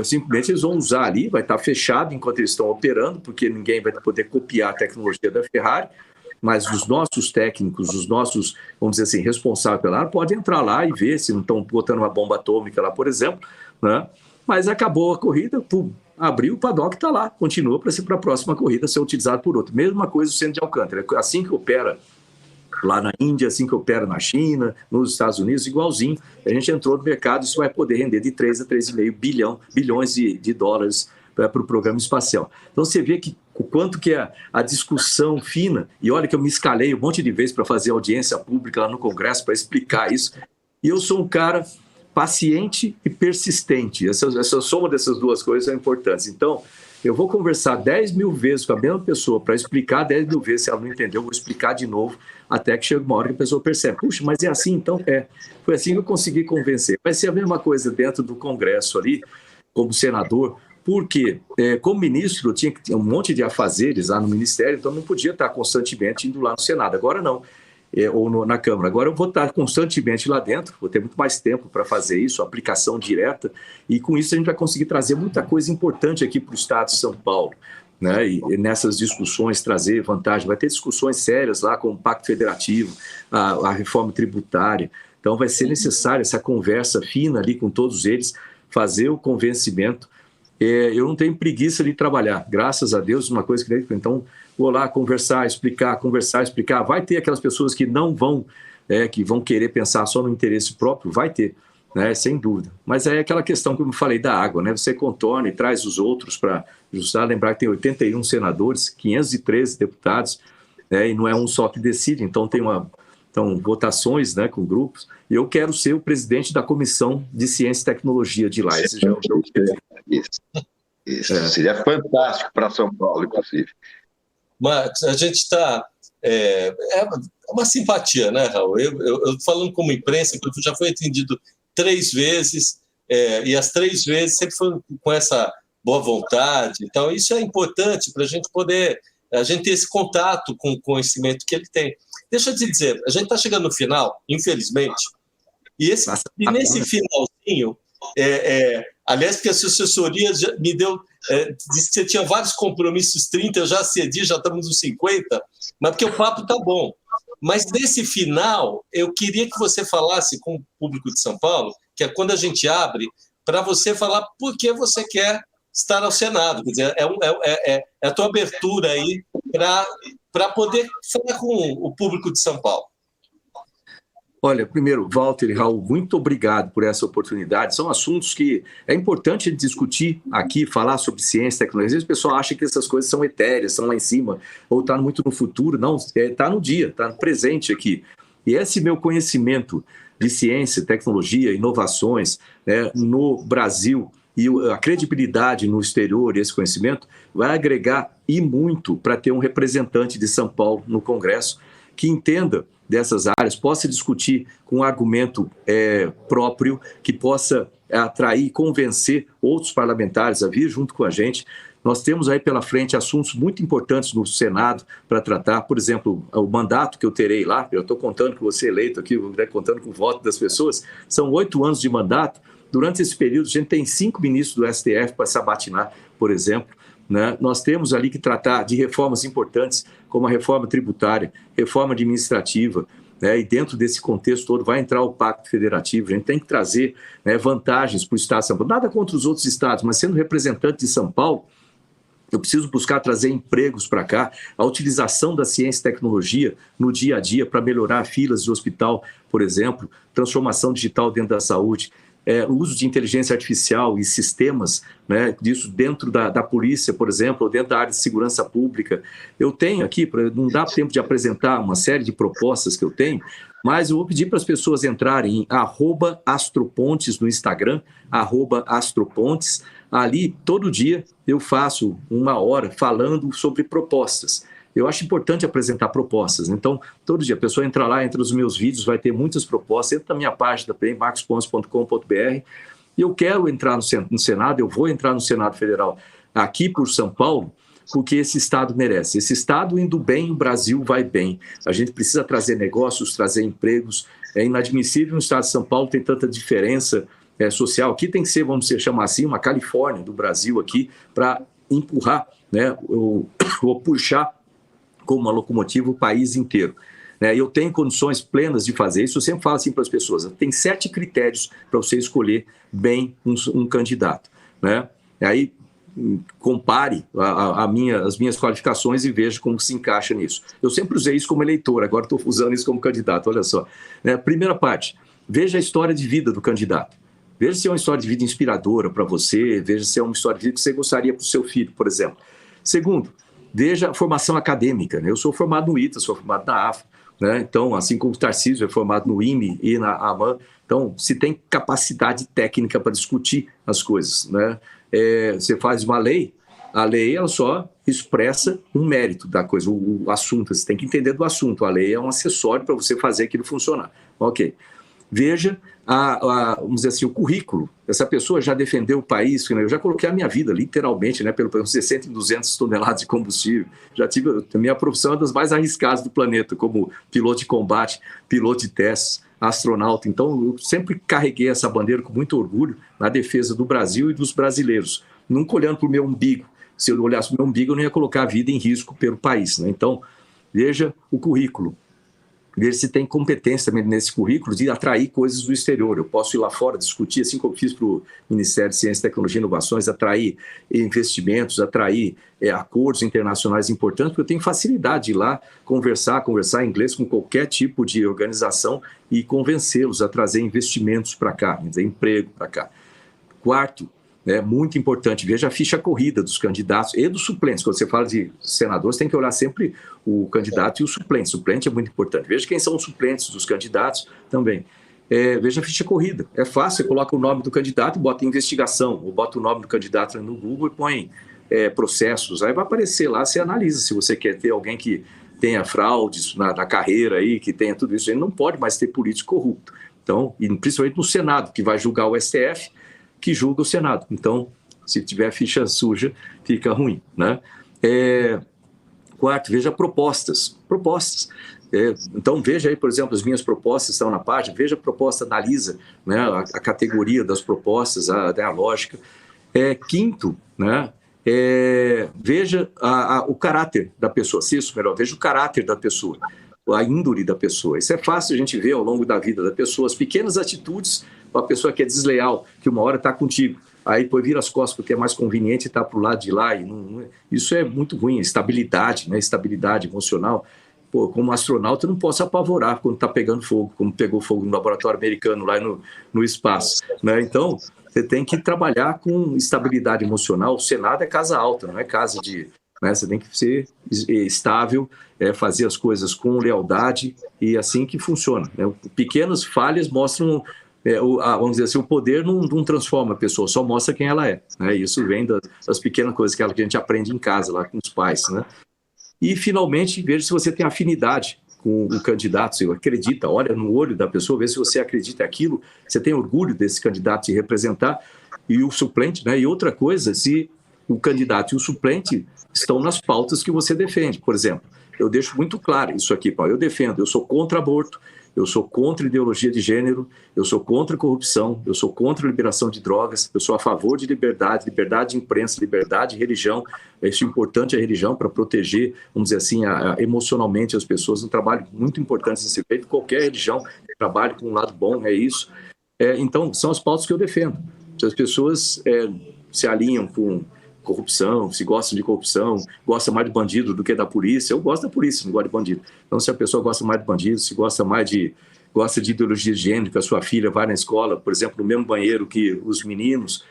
Simplesmente eles vão usar ali, vai estar fechado enquanto eles estão operando, porque ninguém vai poder copiar a tecnologia da Ferrari, mas os nossos técnicos, os nossos, vamos dizer assim, responsáveis pela área, podem entrar lá e ver se não estão botando uma bomba atômica lá, por exemplo, né? Mas acabou a corrida, abriu o paddock, está lá, continua para a próxima corrida ser utilizado por outro. Mesma coisa o centro de Alcântara, assim que opera lá na Índia, assim que opera na China, nos Estados Unidos, igualzinho. A gente entrou no mercado, isso vai poder render de 3 a 3,5 bilhões de dólares para o programa espacial. Então você vê que o quanto que é a discussão fina, e olha que eu me escalei um monte de vezes para fazer audiência pública lá no Congresso para explicar isso, e eu sou um cara paciente e persistente. Essa soma dessas duas coisas é importante. Então, eu vou conversar 10 mil vezes com a mesma pessoa para explicar 10 mil vezes. Se ela não entendeu, eu vou explicar de novo até que chega uma hora que a pessoa percebe. Puxa, mas é assim? Então, foi assim que eu consegui convencer. Vai ser a mesma coisa dentro do Congresso ali, como senador, porque como ministro eu tinha que ter um monte de afazeres lá no Ministério, então não podia estar constantemente indo lá no Senado. Agora não. Ou na Câmara. Agora eu vou estar constantemente lá dentro, vou ter muito mais tempo para fazer isso, aplicação direta, e com isso a gente vai conseguir trazer muita coisa importante aqui para o Estado de São Paulo, né? E nessas discussões trazer vantagem. Vai ter discussões sérias lá, como o Pacto Federativo, a reforma tributária. Então vai ser necessária essa conversa fina ali com todos eles, fazer o convencimento. Eu não tenho preguiça de trabalhar, graças a Deus, uma coisa que... Então, vou lá conversar, explicar. Vai ter aquelas pessoas que não vão, que vão querer pensar só no interesse próprio, vai ter, né, sem dúvida. Mas é aquela questão que eu falei da água, né? Você contorna e traz os outros para ajustar. Lembrar que tem 81 senadores, 513 deputados, né, e não é um só que decide, então tem votações, né, com grupos, e eu quero ser o presidente da Comissão de Ciência e Tecnologia de lá. Esse já é o meu... Isso. Seria fantástico para São Paulo, inclusive. Mas a gente está... É uma simpatia, né, Raul? Eu falando como imprensa, que eu já fui atendido 3 vezes, e as 3 vezes sempre foi com essa boa vontade. Então, isso é importante para a gente poder... A gente ter esse contato com o conhecimento que ele tem. Deixa eu te dizer, a gente está chegando no final, infelizmente, e nesse finalzinho, aliás, porque a sua assessoria me deu, disse que você tinha vários compromissos, 30, eu já cedi, já estamos nos 50, mas porque o papo está bom. Mas nesse final, eu queria que você falasse com o público de São Paulo, que é quando a gente abre, para você falar por que você quer estar ao Senado. Quer dizer, é a tua abertura aí para poder falar com o público de São Paulo. Olha, primeiro, Walter e Raul, muito obrigado por essa oportunidade. São assuntos que é importante discutir aqui, falar sobre ciência e tecnologia. Às vezes o pessoal acha que essas coisas são etéreas, são lá em cima, ou está muito no futuro. Não, está no dia, está no presente aqui. E esse meu conhecimento de ciência, tecnologia, inovações, né, no Brasil, e a credibilidade no exterior, esse conhecimento, vai agregar e muito para ter um representante de São Paulo no Congresso que entenda dessas áreas, possa discutir com um argumento próprio, que possa atrair e convencer outros parlamentares a vir junto com a gente. Nós temos aí pela frente assuntos muito importantes no Senado para tratar, por exemplo, o mandato que eu terei lá, eu estou contando com você eleito aqui, contando com o voto das pessoas, são 8 anos de mandato. Durante esse período, a gente tem 5 ministros do STF para sabatinar, por exemplo, né? Nós temos ali que tratar de reformas importantes, como a reforma tributária, reforma administrativa, né? E dentro desse contexto todo vai entrar o Pacto Federativo. A gente tem que trazer, né, vantagens para o Estado de São Paulo. Nada contra os outros estados, mas sendo representante de São Paulo, eu preciso buscar trazer empregos para cá, a utilização da ciência e tecnologia no dia a dia para melhorar filas de hospital, por exemplo, transformação digital dentro da saúde. o uso de inteligência artificial e sistemas, né, disso dentro da polícia, por exemplo, ou dentro da área de segurança pública. Eu tenho aqui, não dá tempo de apresentar uma série de propostas que eu tenho, mas eu vou pedir para as pessoas entrarem em @astropontes no Instagram, @astropontes. Ali, todo dia, eu faço 1 hora falando sobre propostas. Eu acho importante apresentar propostas. Então, todo dia a pessoa entra lá, entra nos meus vídeos, vai ter muitas propostas. Entra na minha página também, marcospontes.com.br. E eu quero entrar no Senado, eu vou entrar no Senado Federal aqui por São Paulo, porque esse Estado merece. Esse Estado indo bem, o Brasil vai bem. A gente precisa trazer negócios, trazer empregos. É inadmissível no Estado de São Paulo ter tanta diferença social. Aqui tem que ser, vamos chamar assim, uma Califórnia do Brasil aqui, para empurrar, né, ou puxar como uma locomotiva o país inteiro. Eu tenho condições plenas de fazer isso. Eu sempre falo assim para as pessoas, tem 7 critérios para você escolher bem um candidato. Né? Aí compare as minhas qualificações e veja como se encaixa nisso. Eu sempre usei isso como eleitor, agora estou usando isso como candidato, olha só. Primeira parte, veja a história de vida do candidato. Veja se é uma história de vida inspiradora para você, veja se é uma história de vida que você gostaria para o seu filho, por exemplo. Segundo, veja a formação acadêmica. Eu sou formado no ITA, sou formado na AFA, né? Então, assim como o Tarcísio é formado no IME e na AMAN, então, se tem capacidade técnica para discutir as coisas. Né? Você faz uma lei, a lei ela só expressa um mérito da coisa, o assunto, você tem que entender do assunto, a lei é um acessório para você fazer aquilo funcionar. Ok. Veja, vamos dizer assim, o currículo. Essa pessoa já defendeu o país, eu já coloquei a minha vida, literalmente, né, pelo 60 e 200 toneladas de combustível. A minha profissão é das mais arriscadas do planeta, como piloto de combate, piloto de testes, astronauta. Então, eu sempre carreguei essa bandeira com muito orgulho na defesa do Brasil e dos brasileiros, nunca olhando para o meu umbigo. Se eu olhasse para o meu umbigo, eu não ia colocar a vida em risco pelo país. Né? Então, veja o currículo. Ver se tem competência também nesse currículo de atrair coisas do exterior. Eu posso ir lá fora discutir, assim como fiz para o Ministério de Ciência, Tecnologia e Inovações, atrair investimentos, atrair acordos internacionais importantes, porque eu tenho facilidade de ir lá conversar inglês com qualquer tipo de organização e convencê-los a trazer investimentos para cá, dizer, emprego para cá. Quarto, muito importante, veja a ficha corrida dos candidatos e dos suplentes. Quando você fala de senador, você tem que olhar sempre o candidato e o suplente. O suplente é muito importante. Veja quem são os suplentes dos candidatos também. Veja a ficha corrida. É fácil, você coloca o nome do candidato e bota investigação, ou bota o nome do candidato no Google e põe processos. Aí vai aparecer lá, você analisa se você quer ter alguém que tenha fraudes na carreira, aí, que tenha tudo isso. Ele não pode mais ter político corrupto. Então, e principalmente no Senado, que vai julgar o STF, que julga o Senado. Então, se tiver ficha suja, fica ruim. Né? Quarto, veja propostas. Então, veja aí, por exemplo, as minhas propostas estão na página, veja a proposta, analisa, né, a categoria das propostas, a lógica. Quinto, né, veja o caráter da pessoa, veja o caráter da pessoa, a índole da pessoa. Isso é fácil a gente ver ao longo da vida da pessoa, as pequenas atitudes, uma pessoa que é desleal, que uma hora está contigo, aí depois vira as costas porque é mais conveniente estar para o lado de lá. Isso é muito ruim, estabilidade, né? Estabilidade emocional. Pô, como astronauta, eu não posso apavorar quando está pegando fogo, como pegou fogo no laboratório americano lá no espaço. Né? Então, você tem que trabalhar com estabilidade emocional. O Senado é casa alta, não é casa de... Né? Você tem que ser estável, fazer as coisas com lealdade e assim que funciona. Né? Pequenas falhas mostram... vamos dizer assim, o poder não transforma a pessoa, só mostra quem ela é. Né? Isso vem das pequenas coisas que a gente aprende em casa, lá com os pais. Né? E, finalmente, veja se você tem afinidade com o candidato, se acredita, olha no olho da pessoa, vê se você acredita naquilo, você tem orgulho desse candidato te representar, e o suplente, né? E outra coisa, se o candidato e o suplente estão nas pautas que você defende. Por exemplo, eu deixo muito claro isso aqui, Paulo, eu sou contra aborto, eu sou contra ideologia de gênero, eu sou contra a corrupção, eu sou contra a liberação de drogas, eu sou a favor de liberdade de imprensa, liberdade de religião. É importante a religião para proteger, vamos dizer assim, emocionalmente as pessoas. Um trabalho muito importante a ser feito. Qualquer religião trabalha com um lado bom, é isso. Então, são as pautas que eu defendo. Se as pessoas se alinham com corrupção, se gostam de corrupção, gosta mais de bandido do que da polícia. Eu gosto da polícia, não gosto de bandido. Então, se a pessoa gosta mais de bandido, se gosta mais de gosta de ideologia de gênero, que a sua filha vai na escola, por exemplo, no mesmo banheiro que os meninos,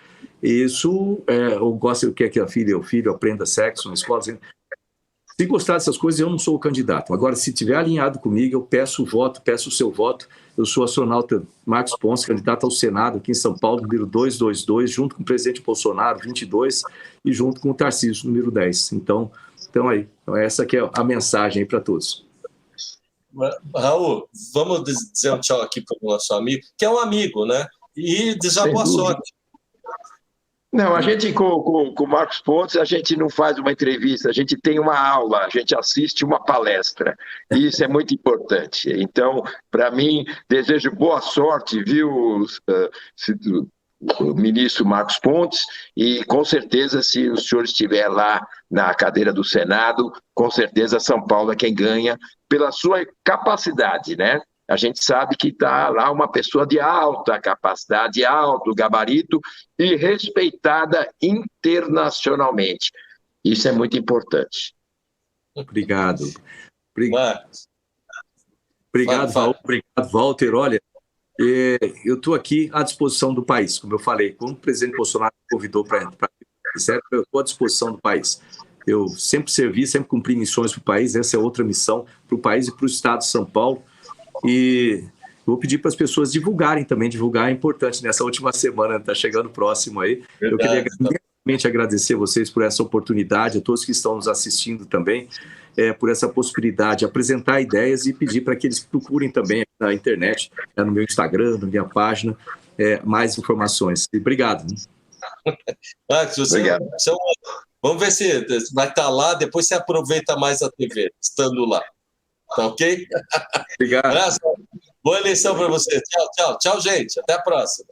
isso, ou gosta que a filha ou o filho aprenda sexo na escola. Se gostar dessas coisas, eu não sou o candidato. Agora, se tiver alinhado comigo, eu peço o voto, peço o seu voto. Eu sou astronauta Marcos Pontes, candidato ao Senado aqui em São Paulo, número 222, junto com o presidente Bolsonaro, 22, e junto com o Tarcísio, número 10. Então aí, essa aqui é a mensagem aí para todos. Raul, vamos dizer um tchau aqui para o nosso amigo, que é um amigo, né? E desejar boa sorte. Não, a gente com o Marcos Pontes, a gente não faz uma entrevista, a gente tem uma aula, a gente assiste uma palestra, e isso é muito importante. Então, para mim, desejo boa sorte, viu, o ministro Marcos Pontes, e com certeza, se o senhor estiver lá na cadeira do Senado, com certeza São Paulo é quem ganha, pela sua capacidade, né? A gente sabe que está lá uma pessoa de alta capacidade, alto gabarito e respeitada internacionalmente. Isso é muito importante. Obrigado. Obrigado, Raul. Obrigado, Walter. Olha, eu estou aqui à disposição do país, como eu falei. Como o presidente Bolsonaro me convidou para entrar, eu estou à disposição do país. Eu sempre servi, sempre cumpri missões para o país. Essa é outra missão para o país e para o estado de São Paulo. E vou pedir para as pessoas divulgar é importante nessa última semana, está chegando próximo aí. Verdade. Eu queria realmente agradecer vocês por essa oportunidade, a todos que estão nos assistindo também, por essa possibilidade de apresentar ideias e pedir para que eles procurem também na internet, no meu Instagram, na minha página, mais informações. E obrigado. Marcos, obrigado. Vamos ver se vai estar lá, depois você aproveita mais a TV, estando lá. Tá ok? Obrigado. Boa eleição para você. Tchau, tchau. Tchau, gente. Até a próxima.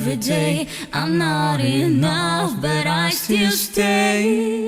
every day. I'm not enough, but I still stay.